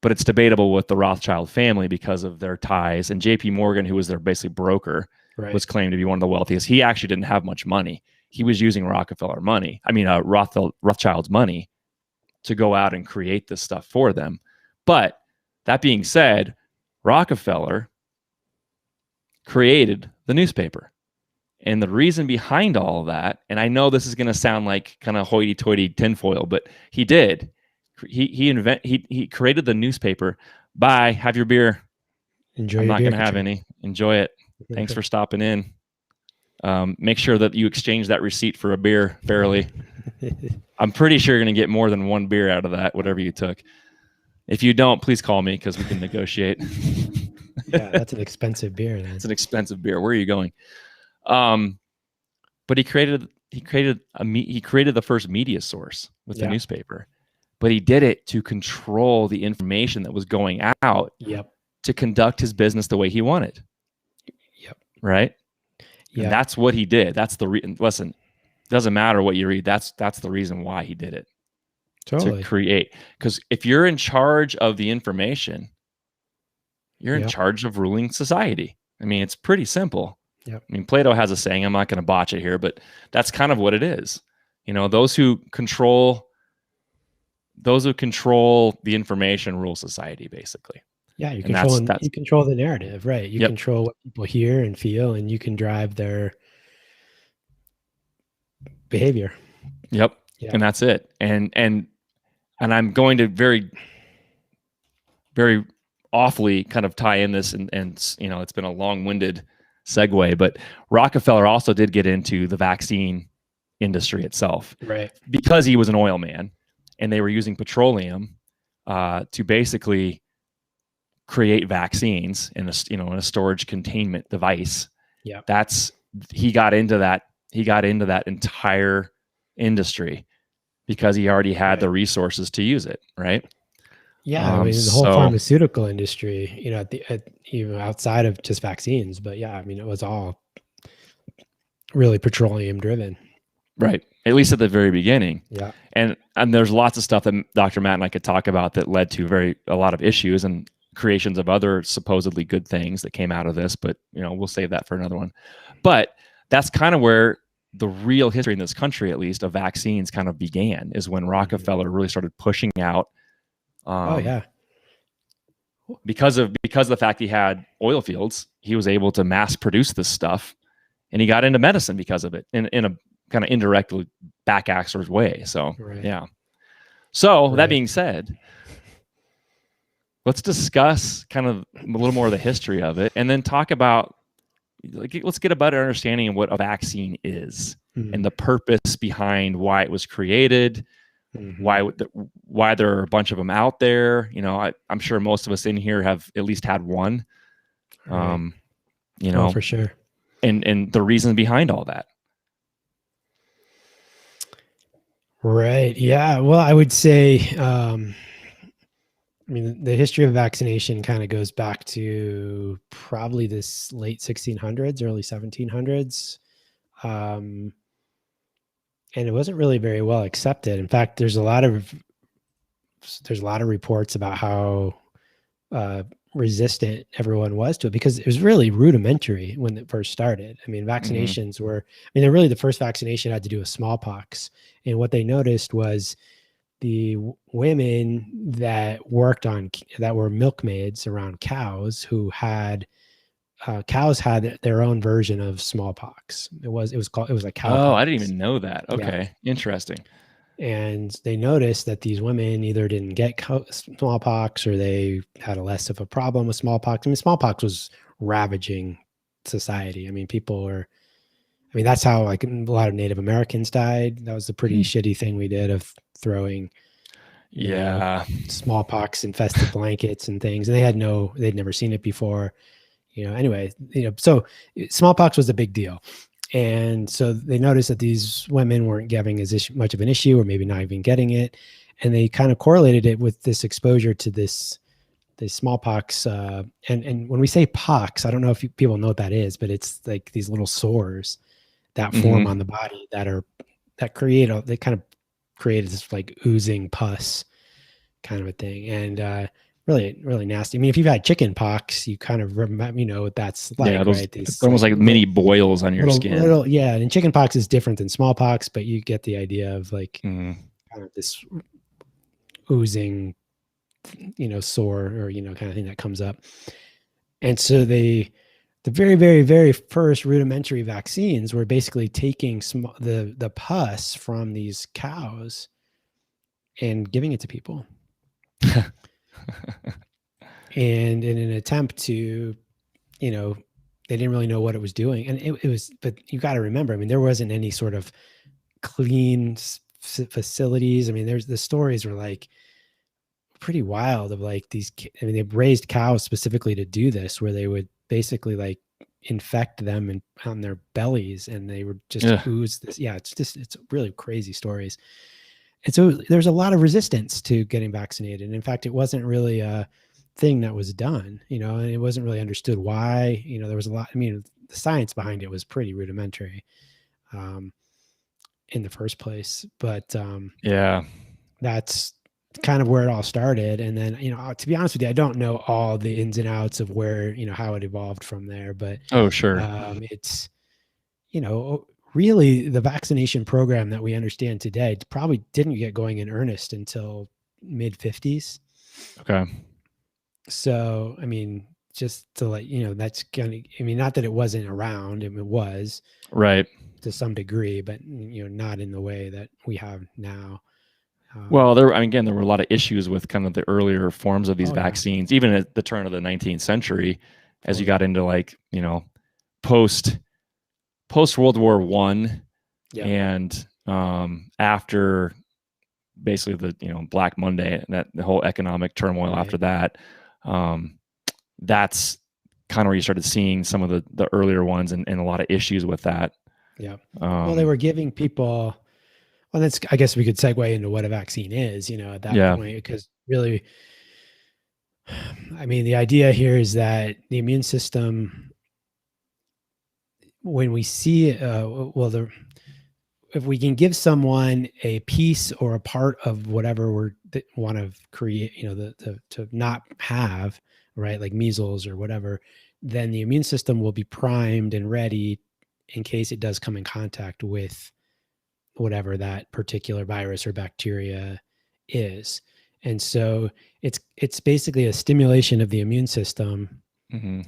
But it's debatable with the Rothschild family because of their ties. And JP Morgan, who was their basically broker, was claimed to be one of the wealthiest. He actually didn't have much money. He was using Rothschild's money to go out and create this stuff for them. But that being said, Rockefeller created the newspaper. And the reason behind all of that, and I know this is going to sound like kind of hoity-toity tinfoil, but he did. He created the newspaper. Bye, have your beer. Enjoy I'm your not beer. going to have any. Enjoy it. Thanks for stopping in. Make sure that you exchange that receipt for a beer fairly. I'm pretty sure you're going to get more than one beer out of that, whatever you took. If you don't, please call me because we can negotiate. Yeah, that's an expensive beer. Then. It's an expensive beer. Where are you going? But he created the first media source with the newspaper. But he did it to control the information that was going out. Yep. To conduct his business the way he wanted. Yep. Right. Yeah. And that's what he did. That's the listen. Doesn't matter what you read. That's the reason why he did it. Totally. To create, because if you're in charge of the information, you're in charge of ruling society. I mean, it's pretty simple. Yep. I mean, Plato has a saying. I'm not going to botch it here, but that's kind of what it is. You know, those who control the information rule society, basically. Yeah, you control the narrative, right? You control what people hear and feel, and you can drive their behavior. Yep. And that's it. And I'm going to very, very awfully kind of tie in this, and you know, it's been a long-winded segue, but Rockefeller also did get into the vaccine industry itself, right? Because he was an oil man, and they were using petroleum to basically create vaccines in a storage containment device. Yeah, he got into that entire industry because he already had the resources to use it, right? Yeah, I mean, the whole pharmaceutical industry, you know, even outside of just vaccines, but yeah, I mean, it was all really petroleum driven. Right. At least at the very beginning. Yeah. And there's lots of stuff that Dr. Matt and I could talk about that led to a lot of issues and creations of other supposedly good things that came out of this, but you know, we'll save that for another one. But that's kind of where the real history in this country, at least, of vaccines kind of began, is when Rockefeller really started pushing out. Because of the fact he had oil fields, he was able to mass produce this stuff, and he got into medicine because of it in a kind of indirectly back-axed way. So yeah. So that being said, let's discuss kind of a little more of the history of it, and then talk about, let's get a better understanding of what a vaccine is and the purpose behind why it was created, why there are a bunch of them out there. You know, I'm sure most of us in here have at least had one. You know, for sure, and the reason behind all that. Right. Yeah. Well, I would say, I mean, the history of vaccination kind of goes back to probably this late 1600s, early 1700s. And it wasn't really very well accepted. In fact, there's a lot of reports about how resistant everyone was to it, because it was really rudimentary when it first started. I mean, vaccinations they're really, the first vaccination had to do with smallpox. And what they noticed was the women that were milkmaids around cows, who had cows had their own version of smallpox. It was like cow. Oh, I didn't even know that. Okay. Yeah. Interesting. And they noticed that these women either didn't get smallpox, or they had less of a problem with smallpox. I mean, smallpox was ravaging society. I mean, that's how, like, a lot of Native Americans died. That was a pretty shitty thing we did, of throwing smallpox infested blankets and things. And they'd never seen it before. Anyway, so smallpox was a big deal. And so they noticed that these women weren't having as much of an issue, or maybe not even getting it. And they kind of correlated it with this exposure to this smallpox. And when we say pox, I don't know if people know what that is, but it's like these little sores that form on the body that kind of create this like oozing pus kind of a thing. And really, really nasty. I mean, if you've had chicken pox, you kind of remember, what that's like, right? It's almost like mini boils on your skin. And chicken pox is different than smallpox, but you get the idea of like kind of this oozing, sore, or kind of thing that comes up. And so they the very, very, very first rudimentary vaccines were basically taking the pus from these cows and giving it to people. And in an attempt to, they didn't really know what it was doing. And it was, but you got to remember, I mean, there wasn't any sort of clean facilities. I mean, the stories were like pretty wild of like these, I mean, they raised cows specifically to do this, where they would basically like infect them and on their bellies, and they would just ooze this. Yeah, it's really crazy stories. And so there's a lot of resistance to getting vaccinated. And in fact, it wasn't really a thing that was done, and it wasn't really understood why. There was a lot. I mean, the science behind it was pretty rudimentary in the first place. But that's kind of where it all started. And then, to be honest with you, I don't know all the ins and outs of where, how it evolved from there. But it's, really the vaccination program that we understand today probably didn't get going in earnest until mid 50s. Okay. So, I mean, just to let that's gonna, I mean, not that it wasn't around, it was right to some degree, but not in the way that we have now. Well, there were a lot of issues with kind of the earlier forms of these vaccines, even at the turn of the 19th century, as you got into like, post World War I, and after basically the Black Monday and the whole economic turmoil after that, that's kind of where you started seeing some of the earlier ones and a lot of issues with that. Yeah. Well, they were giving people. Well, that's, I guess we could segue into what a vaccine is, at that point, because really, I mean, the idea here is that the immune system, when we see, if we can give someone a piece or a part of whatever we want to create, to not have, right, like measles or whatever, then the immune system will be primed and ready in case it does come in contact with whatever that particular virus or bacteria is. And so it's basically a stimulation of the immune system. Mm-hmm.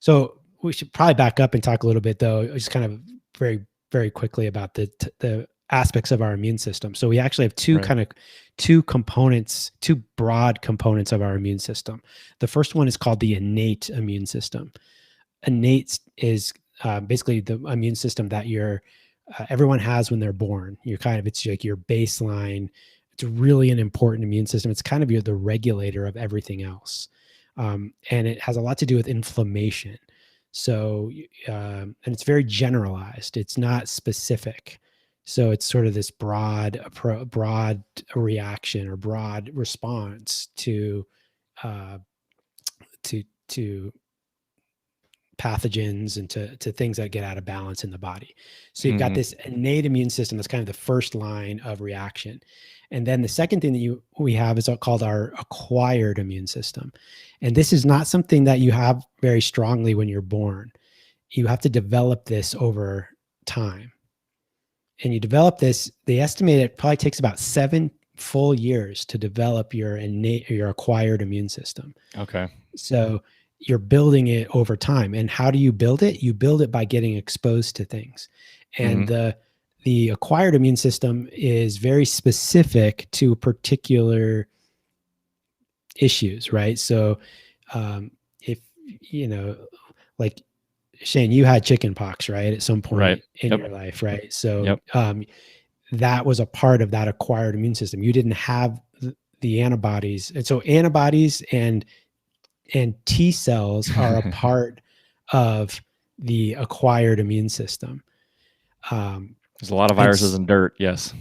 So we should probably back up and talk a little bit, though, just kind of very, very quickly about the aspects of our immune system. So we actually have two broad components of our immune system. The first one is called the innate immune system. Innate is basically the immune system that everyone has when they're born. It's like your baseline. It's really an important immune system. It's kind of the regulator of everything else. And it has a lot to do with inflammation. So, and it's very generalized. It's not specific. So it's sort of this broad reaction or broad response to pathogens and to things that get out of balance in the body. So you've got this innate immune system that's kind of the first line of reaction. And then the second thing that we have is called our acquired immune system. And this is not something that you have very strongly when you're born. You have to develop this over time. And you develop this, they estimate it probably takes about 7 full years to develop your acquired immune system. Okay. So you're building it over time. And how do you build it? You build it by getting exposed to things. And the acquired immune system is very specific to particular issues, right? So if, like Shane, you had chicken pox, right? At some point in your life, right? So that was a part of that acquired immune system. You didn't have the antibodies. And so antibodies and T cells are a part of the acquired immune system. There's a lot of viruses in dirt. Yes.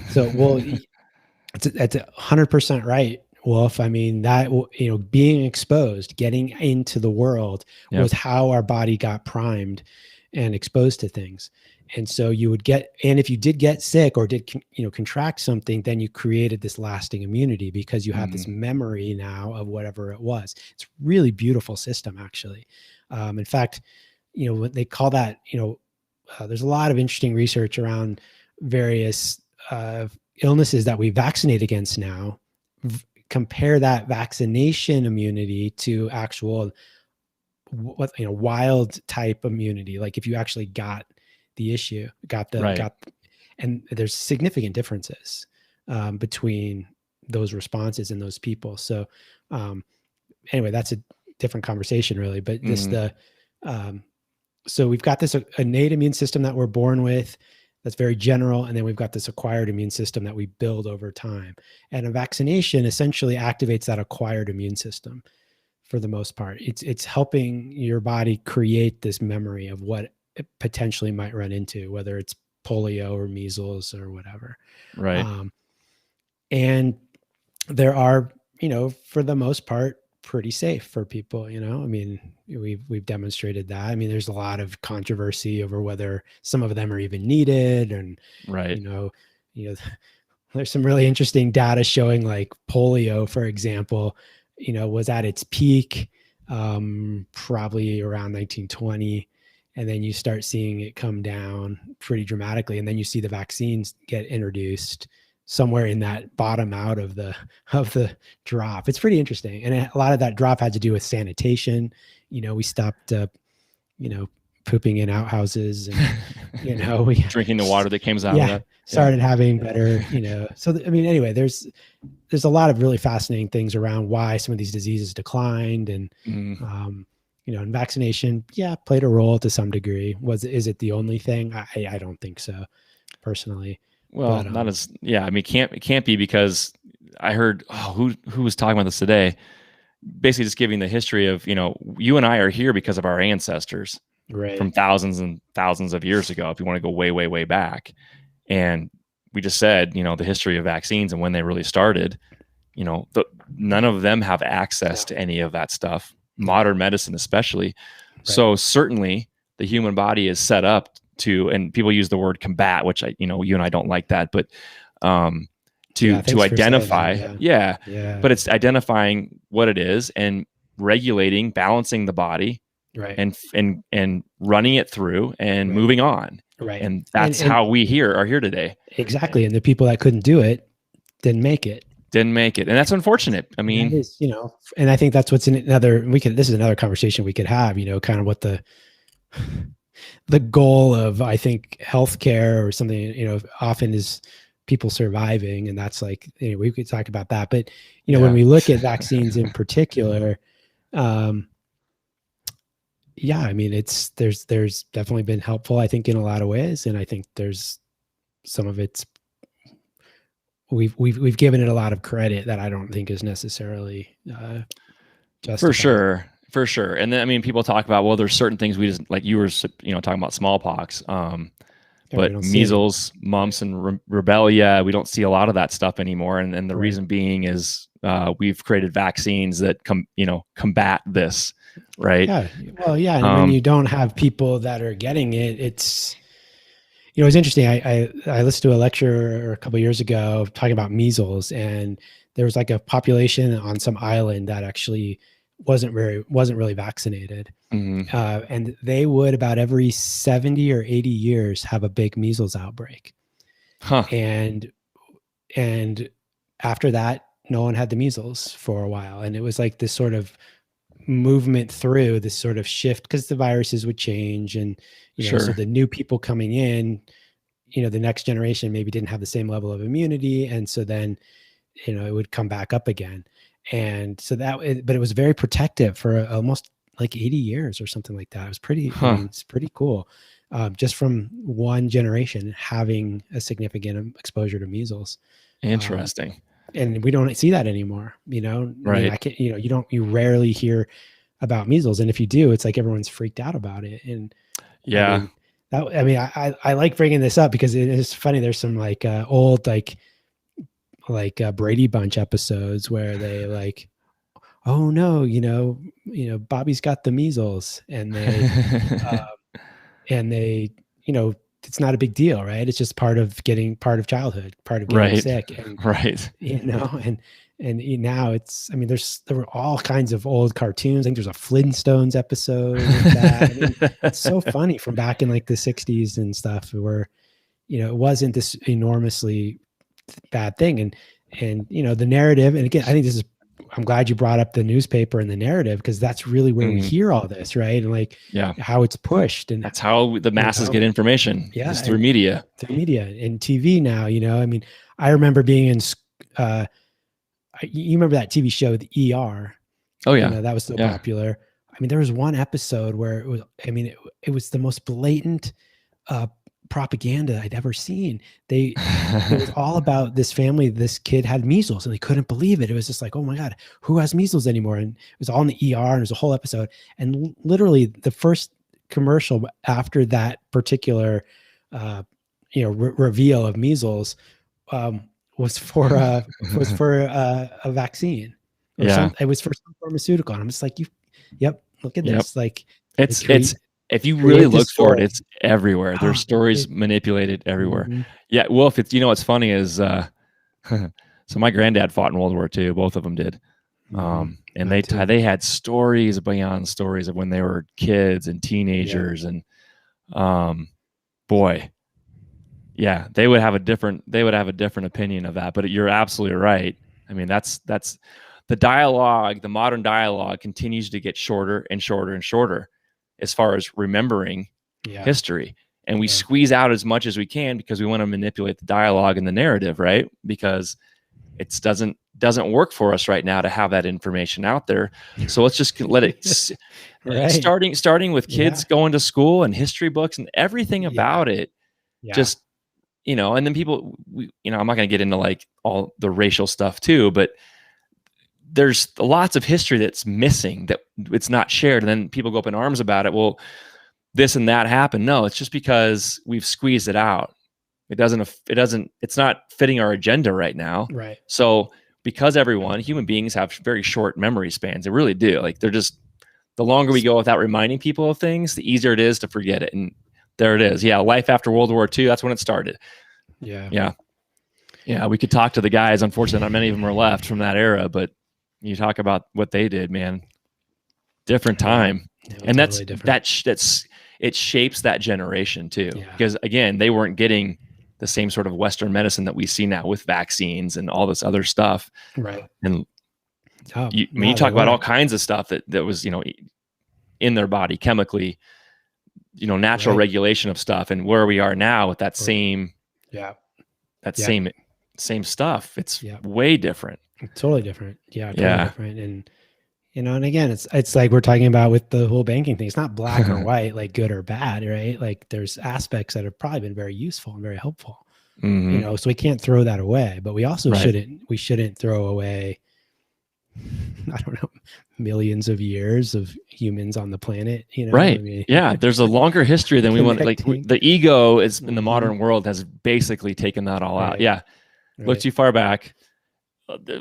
So, well, that's 100% right, Wolf. I mean, that, being exposed, getting into the world was how our body got primed and exposed to things. And so and if you did get sick or did, contract something, then you created this lasting immunity because you have this memory now of whatever it was. It's a really beautiful system, actually. In fact, what they call that, there's a lot of interesting research around various illnesses that we vaccinate against now. Compare that vaccination immunity to actual wild type immunity, like if you actually got the issue, and there's significant differences between those responses in those people. So anyway, that's a different conversation really, but so we've got this innate immune system that we're born with that's very general, and then we've got this acquired immune system that we build over time. And a vaccination essentially activates that acquired immune system for the most part. It's helping your body create this memory of what it potentially might run into, whether it's polio or measles or whatever. Right. And there are, for the most part, pretty safe for people. I mean, we've demonstrated that. I mean, there's a lot of controversy over whether some of them are even needed, and right. There's some really interesting data showing, like polio, for example, was at its peak probably around 1920, and then you start seeing it come down pretty dramatically, and then you see the vaccines get introduced somewhere in that bottom out of the drop. It's pretty interesting. And a lot of that drop had to do with sanitation. We stopped, pooping in outhouses, and, we drinking the water that comes out of that. Started having better, so I mean, anyway, there's a lot of really fascinating things around why some of these diseases declined. And, and vaccination, played a role to some degree. Is it the only thing? I don't think so, personally. Well, not as, I mean, it can't be, because I heard, who was talking about this today, basically just giving the history of, you and I are here because of our ancestors from thousands and thousands of years ago, if you want to go way, way, way back. And we just said, the history of vaccines and when they really started, none of them have access to any of that stuff, modern medicine especially. Right. So certainly the human body is set up to, and people use the word combat, which you and I don't like that, but to identify, but it's identifying what it is and regulating, balancing the body, right, and running it through and moving on, right, and that's how we are here today. Exactly, and the people that couldn't do it didn't make it, and that's unfortunate. I mean, that is, and I think that's what's in another. This is another conversation we could have. Kind of what the goal of, I think, healthcare or something, often is people surviving. And that's like, we could talk about that. But, when we look at vaccines in particular, I mean, there's definitely been helpful, I think, in a lot of ways. And I think there's some of it's, we've given it a lot of credit that I don't think is necessarily justified. For sure. And then, I mean, people talk about, well, there's certain things we just, like you were, talking about smallpox, but measles, mumps, and rubella, we don't see a lot of that stuff anymore. And the reason being is we've created vaccines that combat this, right? Yeah. Well, yeah. And when you don't have people that are getting it, it's, it's interesting. I listened to a lecture a couple of years ago talking about measles, and there was like a population on some island that actually wasn't really vaccinated. And they would, about every 70 or 80 years, have a big measles outbreak. And after that, no one had the measles for a while. And it was like this sort of movement through this sort of shift, because the viruses would change, and so the new people coming in, the next generation maybe didn't have the same level of immunity, and so then it would come back up again. And so but it was very protective for almost like 80 years or something like that. It was pretty, I mean, it's pretty cool. Just from one generation having a significant exposure to measles. Interesting. And we don't see that anymore, Right. I mean, I can't, you rarely hear about measles. And if you do, it's like everyone's freaked out about it. And I like bringing this up because it is funny. There's some like old, like Brady Bunch episodes where they like, oh no, Bobby's got the measles, and they, it's not a big deal, right? It's just part of childhood, part of getting sick, and and now it's, I mean, there were all kinds of old cartoons. I think there's a Flintstones episode of that. I mean, it's so funny, from back in like the 60s and stuff, where it wasn't this enormously bad thing. And the narrative, and again, I think this is, I'm glad you brought up the newspaper and the narrative, because that's really where we hear all this, right? And like how it's pushed, and that's how the masses get information. Is through media. Through media and TV now. I mean, I remember being in. You remember that TV show, The ER? Oh yeah, that was so popular. I mean, there was one episode where it was. I mean, it was the most blatant propaganda I'd ever seen. It was all about this family. This kid had measles and they couldn't believe it. It was just like, oh my God, who has measles anymore? And it was all in the ER, and it was a whole episode. And literally the first commercial after that particular, reveal of measles, was for a vaccine or something. It was for some pharmaceutical. And I'm just like, look at this. Like it's if you really look for it, it's everywhere. There's stories manipulated everywhere. Yeah. Wolf, what's funny is, so my granddad fought in World War II. Both of them did. And they had stories beyond stories of when they were kids and teenagers. And, boy, yeah, they would have a different opinion of that, but you're absolutely right. I mean, that's the dialogue, the modern dialogue continues to get shorter and shorter and shorter as far as remembering history. And we squeeze out as much as we can because we want to manipulate the dialogue and the narrative, right? Because it doesn't work for us right now to have that information out there. So let's just let it starting with kids going to school and history books and everything about it. Just, and then people, I'm not going to get into like all the racial stuff too, but there's lots of history that's missing, that it's not shared. And then people go up in arms about it. Well, this and that happened. No, it's just because we've squeezed it out. It's not fitting our agenda right now. Right. So because human beings have very short memory spans. They really do. Like the longer we go without reminding people of things, the easier it is to forget it. And there it is. Yeah. Life after World War II. That's when it started. Yeah. Yeah. Yeah. We could talk to the guys. Unfortunately, not many of them are left from that era, but you talk about what they did, man. Different time. And totally it shapes that generation too. Because again, they weren't getting the same sort of Western medicine that we see now with vaccines and all this other stuff. Right. And you talk about all kinds of stuff that was, in their body chemically, natural regulation of stuff, and where we are now with that same stuff. It's way different. Totally different. Yeah. Totally different. And, and again, it's like we're talking about with the whole banking thing. It's not black or white, like good or bad, right? Like there's aspects that have probably been very useful and very helpful, so we can't throw that away, but we also shouldn't throw away, I don't know, millions of years of humans on the planet, Right. I mean, there's a longer history than we want. Like the ego is in the modern world has basically taken that all out. Yeah. Look too far back.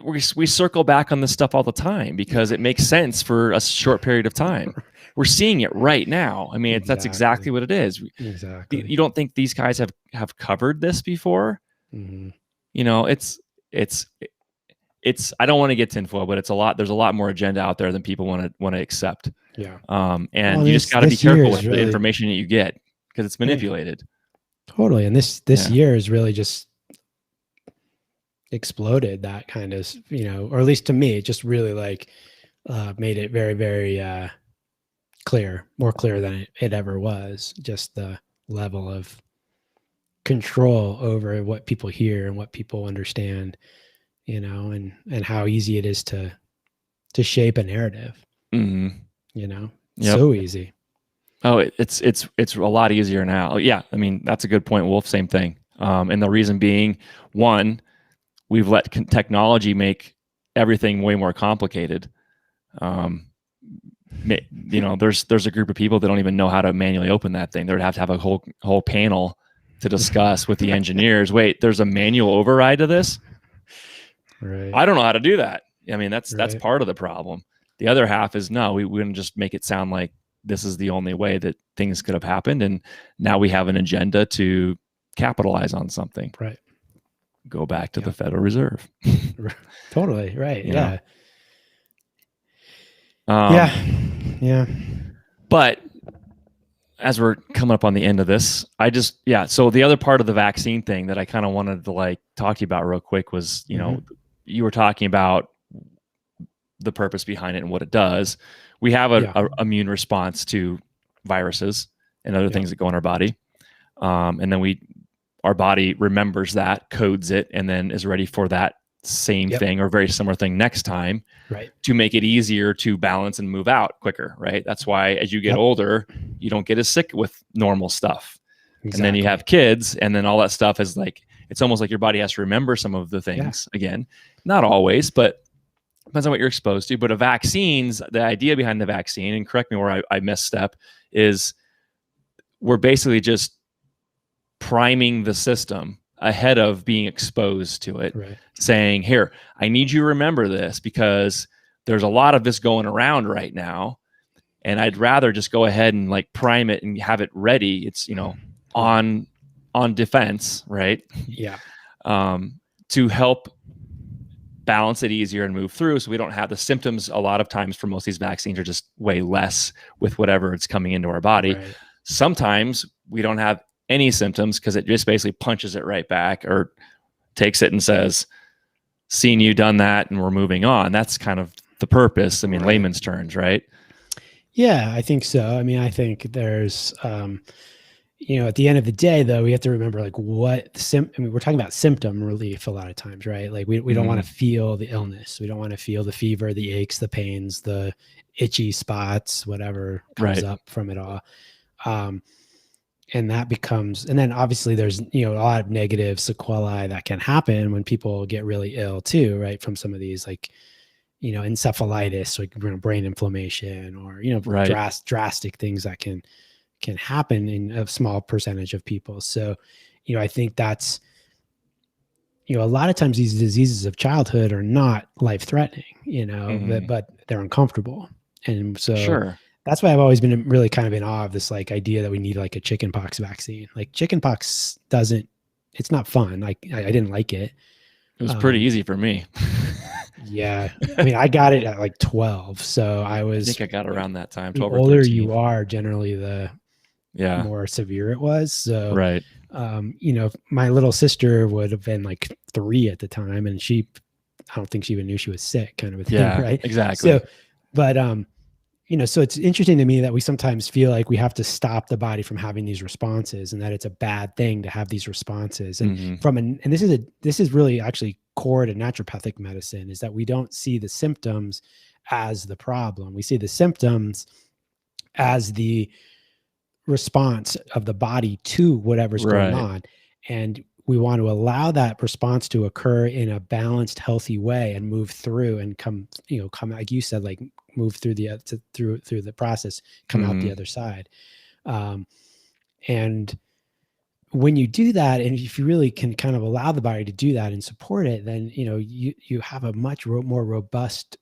We circle back on this stuff all the time because it makes sense for a short period of time. We're seeing it right now. I mean, that's exactly what it is. Exactly. You don't think these guys have covered this before? It's I don't want to get tinfoil, but there's a lot more agenda out there than people want to accept. Yeah. And you just got to be careful with the information that you get because it's manipulated. Totally. And this year is really just exploded that kind of, or at least to me, it just really like made it very, very clear, more clear than it ever was. Just the level of control over what people hear and what people understand, and how easy it is to shape a narrative. So easy. Oh, it's a lot easier now. Yeah. I mean, that's a good point, Wolf. Same thing. And the reason being, one, we've let technology make everything way more complicated. There's a group of people that don't even know how to manually open that thing. They would have to have a whole panel to discuss with the engineers. Wait, there's a manual override to this? Right. I don't know how to do that. I mean, that's part of the problem. The other half is no, we wouldn't just make it sound like this is the only way that things could have happened. And now we have an agenda to capitalize on something. Right. Go back to the Federal Reserve. Totally. Right. Yeah. Yeah. But as we're coming up on the end of this, so the other part of the vaccine thing that I kind of wanted to like talk to you about real quick was, you were talking about the purpose behind it and what it does. We have a immune response to viruses and other things that go in our body. And then our body remembers that, codes it, and then is ready for that same thing or very similar thing next time, to make it easier to balance and move out quicker, right? That's why as you get older, you don't get as sick with normal stuff. Exactly. And then you have kids, and then all that stuff is like, it's almost like your body has to remember some of the things again. Not always, but depends on what you're exposed to. But a vaccine's, the idea behind the vaccine, and correct me where I misstep, is we're basically just priming the system ahead of being exposed to it, saying, here, I need you to remember this because there's a lot of this going around right now. And I'd rather just go ahead and like prime it and have it ready. It's, on defense, right? Yeah. To help balance it easier and move through. So we don't have the symptoms. A lot of times for most of these vaccines are just way less with whatever it's coming into our body. Right. Sometimes we don't have any symptoms because it just basically punches it right back or takes it and says, seen you, done that, and we're moving on. That's kind of the purpose. I mean, layman's terms, right? Yeah, I think so. I mean, I think there's, at the end of the day, though, we have to remember like we're talking about symptom relief a lot of times, right? Like we don't want to feel the illness. We don't want to feel the fever, the aches, the pains, the itchy spots, whatever comes up from it all. And that becomes, and then obviously there's, a lot of negative sequelae that can happen when people get really ill too, right? From some of these like, encephalitis, like brain inflammation or, drastic things that can happen in a small percentage of people. So, I think that's, a lot of times these diseases of childhood are not life-threatening, but they're uncomfortable. And so that's why I've always been really kind of in awe of this like idea that we need like a chickenpox vaccine. Like chickenpox it's not fun. Like I didn't like it. It was pretty easy for me. Yeah. I mean, I got it at like 12. So I think I got around that time, 12 or 13. The older you are, generally the more severe it was. So, my little sister would have been like 3 at the time, and I don't think she even knew she was sick, kind of a thing, right? Exactly. So, but, so it's interesting to me that we sometimes feel like we have to stop the body from having these responses, and that it's a bad thing to have these responses. And and this is really actually core to naturopathic medicine, is that we don't see the symptoms as the problem. We see the symptoms as the response of the body to whatever's going on. And we want to allow that response to occur in a balanced, healthy way and move through and come, like you said, like move through through the process, come out the other side. And when you do that, and if you really can kind of allow the body to do that and support it, then, you have a much more robust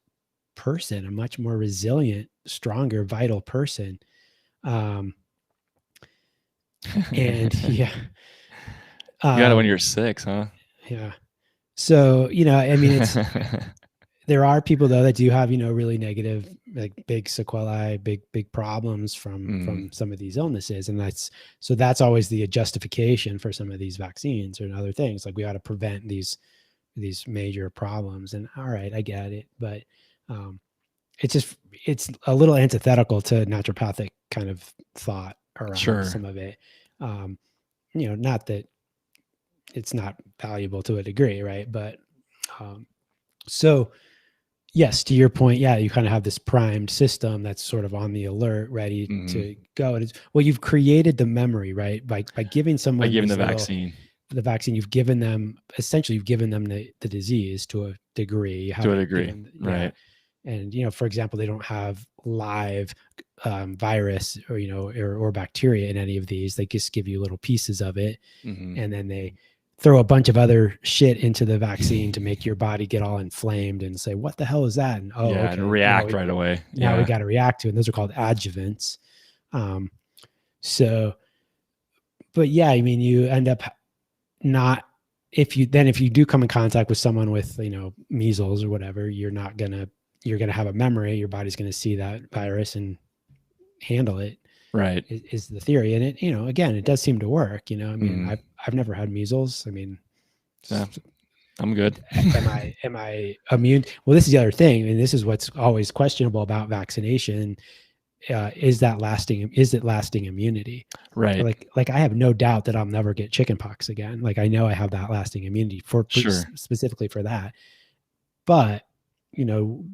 person, a much more resilient, stronger, vital person. And you got it when you're 6, huh? Yeah. So, I mean, there are people though that do have, really negative, like big sequelae, big problems from some of these illnesses. And that's always the justification for some of these vaccines or other things. Like we ought to prevent these major problems. And all right, I get it. But it's a little antithetical to naturopathic kind of thought around some of it. Not that it's not valuable to a degree, right? But so yes, to your point, you kind of have this primed system that's sort of on the alert, ready to go. And you've created the memory, right? By giving someone the vaccine, you've given them the disease to a degree. Right. And, for example, they don't have live virus or bacteria in any of these. They just give you little pieces of it. And then they throw a bunch of other shit into the vaccine to make your body get all inflamed and say, what the hell is that? And and react right away. Now we got to react to it. And those are called adjuvants. But I mean, you end up not, if you do come in contact with someone with, measles or whatever, you're going to have a memory. Your body's going to see that virus and handle it. Right. Is the theory. And it, again, it does seem to work, I mean, I've never had measles. I mean, I I'm good. am I immune? Well, this is the other thing, and this is what's always questionable about vaccination. Is it lasting immunity? Right. Like I have no doubt that I'll never get chickenpox again. Like I know I have that lasting immunity for Sure. specifically for that. But, you know,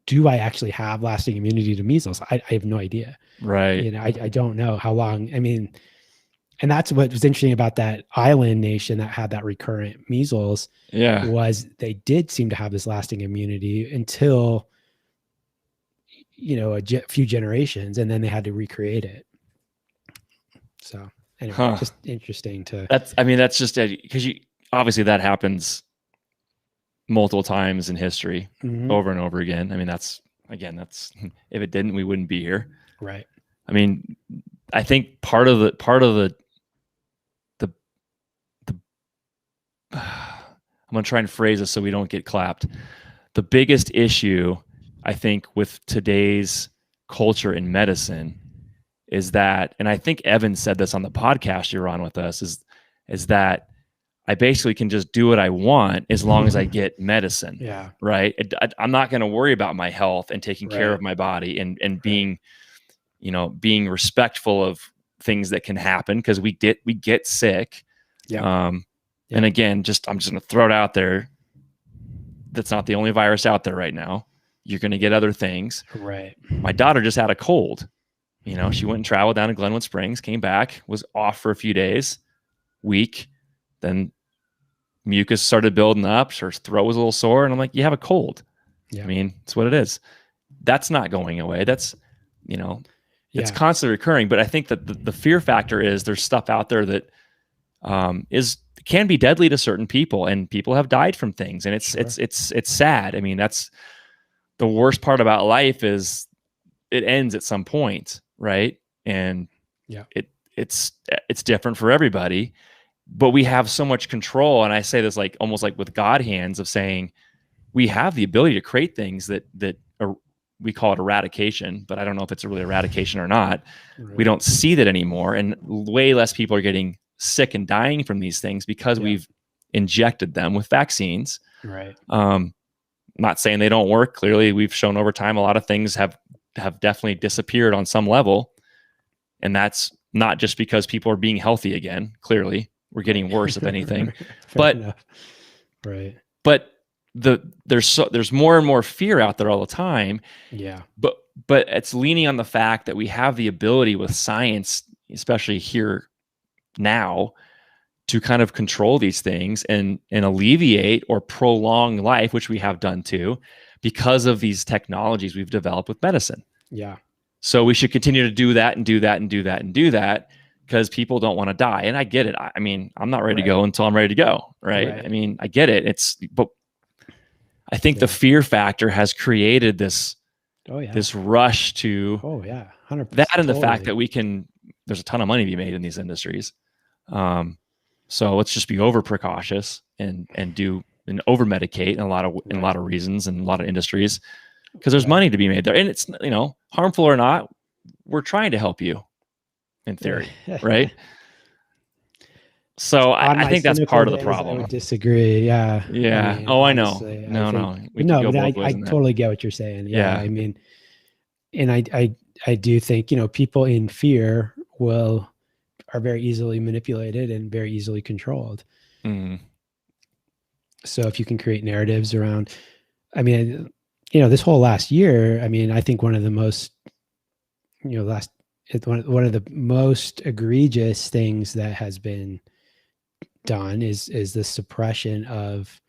do I actually have lasting immunity to measles? I have no idea. Right. You know, I don't know how long. I mean, and that's what was interesting about that island nation that had that recurrent measles. Yeah. Was they did seem to have this lasting immunity until, you know, few generations, and then they had to recreate it. So anyway, just interesting to. That's just because obviously that happens multiple times in history, over and over again. I mean, that's if it didn't, we wouldn't be here. Right. I mean, I think part of the I'm going to try and phrase this so we don't get clapped. The biggest issue, I think, with today's culture in medicine is that, and I think Evan said this on the podcast you're on with us, is that I basically can just do what I want as long as I get medicine. Yeah. Right. I'm not going to worry about my health and taking care of my body and being, being respectful of things that can happen, because we get sick. Yeah. And again, I'm just going to throw it out there. That's not the only virus out there right now. You're going to get other things. Right. My daughter just had a cold. She went and traveled down to Glenwood Springs, came back, was off for a few days, week. Then mucus started building up. Her throat was a little sore. And I'm like, you have a cold. Yeah. I mean, it's what it is. That's not going away. That's, it's constantly recurring. But I think that the fear factor is there's stuff out there that can be deadly to certain people, and people have died from things. And it's sad. I mean, that's the worst part about life, is it ends at some point. Right. And it's different for everybody, but we have so much control. And I say this like almost like with God hands, of saying we have the ability to create things that we call it eradication, but I don't know if it's really eradication or not. Right. We don't see that anymore. And way less people are getting sick and dying from these things because we've injected them with vaccines. Right. Not saying they don't work. Clearly, we've shown over time a lot of things have definitely disappeared on some level. And that's not just because people are being healthy again. Clearly, we're getting worse, if anything. But there's more and more fear out there all the time. Yeah. But it's leaning on the fact that we have the ability with science, especially here now, to kind of control these things and alleviate or prolong life, which we have done too, because of these technologies we've developed with medicine. Yeah. So we should continue to do that and do that and do that and do that, because people don't want to die. And I get it. I mean, I'm not ready to go until I'm ready to go. Right. I mean, I get it. But I think the fear factor has created this, this rush to 100%, that, and the fact that there's a ton of money to be made in these industries. So let's just be over precautious and over medicate in a lot of reasons and a lot of industries, because there's money to be made there. And it's, harmful or not, we're trying to help you in theory. Right. So I think that's part of the problem. I would disagree. Yeah. Yeah. I mean, I know. I totally get what you're saying. Yeah. I mean, and I do think, people in fear are very easily manipulated and very easily controlled. Mm. So if you can create narratives around, I mean, this whole last year, I mean, I think one of the most, one of the most egregious things that has been done is the suppression of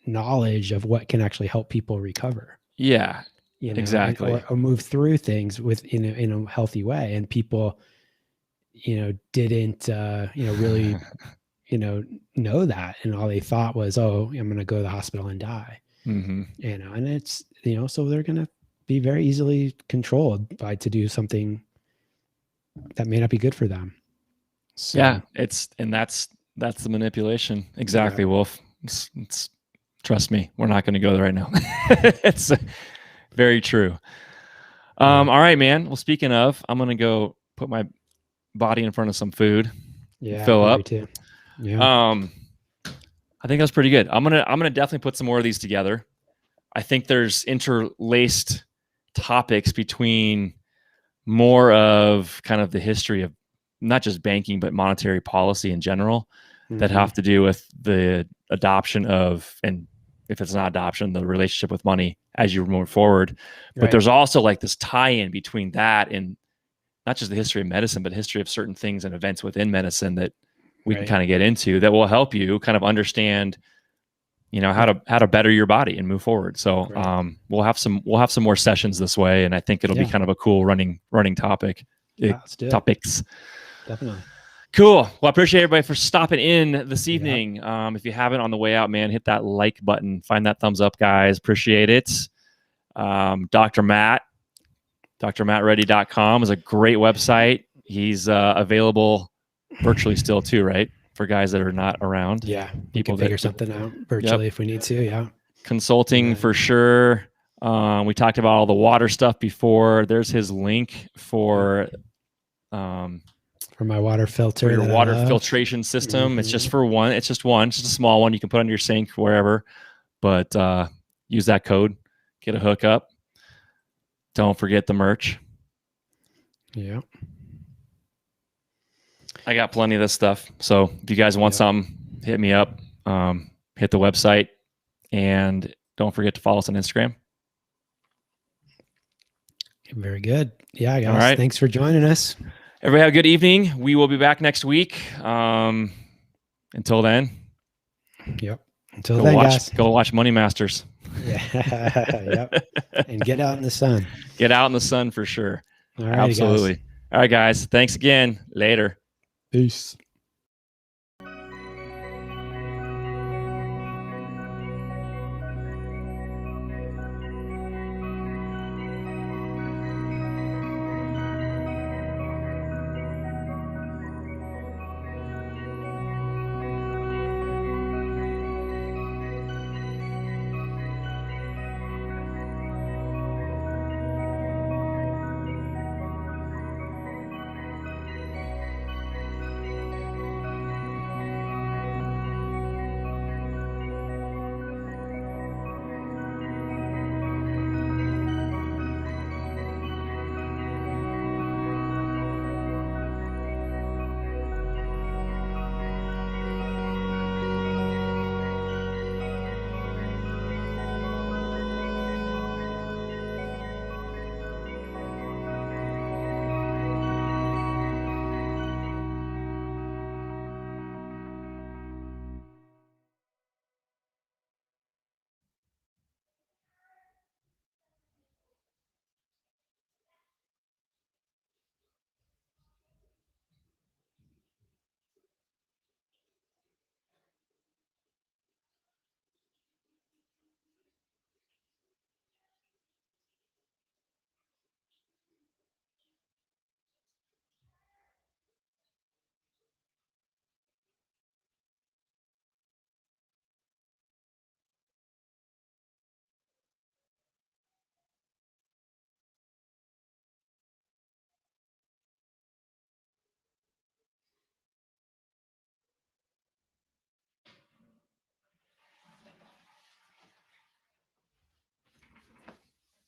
knowledge of what can actually help people recover. Yeah, exactly. Or move through things in a healthy way. And people, didn't, really, know that. And all they thought was, oh, I'm going to go to the hospital and die. Mm-hmm. And it's, so they're going to be very easily controlled to do something that may not be good for them. So, yeah, that's the manipulation. Exactly, Wolf. It's trust me, we're not going to go there right now. It's very true. All right, man. Well, speaking of, I'm going to go put my body in front of some food. Yeah. Fill up. Too. Yeah. I think that's pretty good. I'm gonna definitely put some more of these together. I think there's interlaced topics between more of kind of the history of not just banking, but monetary policy in general that have to do with the adoption of, and if it's not adoption, the relationship with money as you move forward. But there's also like this tie-in between that and not just the history of medicine, but history of certain things and events within medicine that we can kind of get into that will help you kind of understand, how to better your body and move forward. So we'll have some more sessions this way, and I think it'll be kind of a cool running topic. Let's do topics. Definitely. Cool. Well, I appreciate everybody for stopping in this evening. If you haven't on the way out, man, hit that like button. Find that thumbs up, guys. Appreciate it. Dr. Matt, drmattready.com is a great website. He's available virtually still too, right? For guys that are not around. Yeah. People can figure something out virtually if we need to. Yeah. Consulting for sure. We talked about all the water stuff before. There's his link for my water filter. For your water filtration system. It's just for one. It's just one. It's just a small one. You can put on your sink wherever. But use that code. Get a hookup. Don't forget the merch. Yeah. I got plenty of this stuff. So if you guys want something, hit me up. Hit the website. And don't forget to follow us on Instagram. Very good. Yeah, guys. All right. Thanks for joining us. Everybody have a good evening. We will be back next week. Until then. Yep. Until then, guys. Go watch Money Masters. Yeah. Yep. And get out in the sun. Get out in the sun for sure. All right, absolutely. Guys. All right, guys. Thanks again. Later. Peace.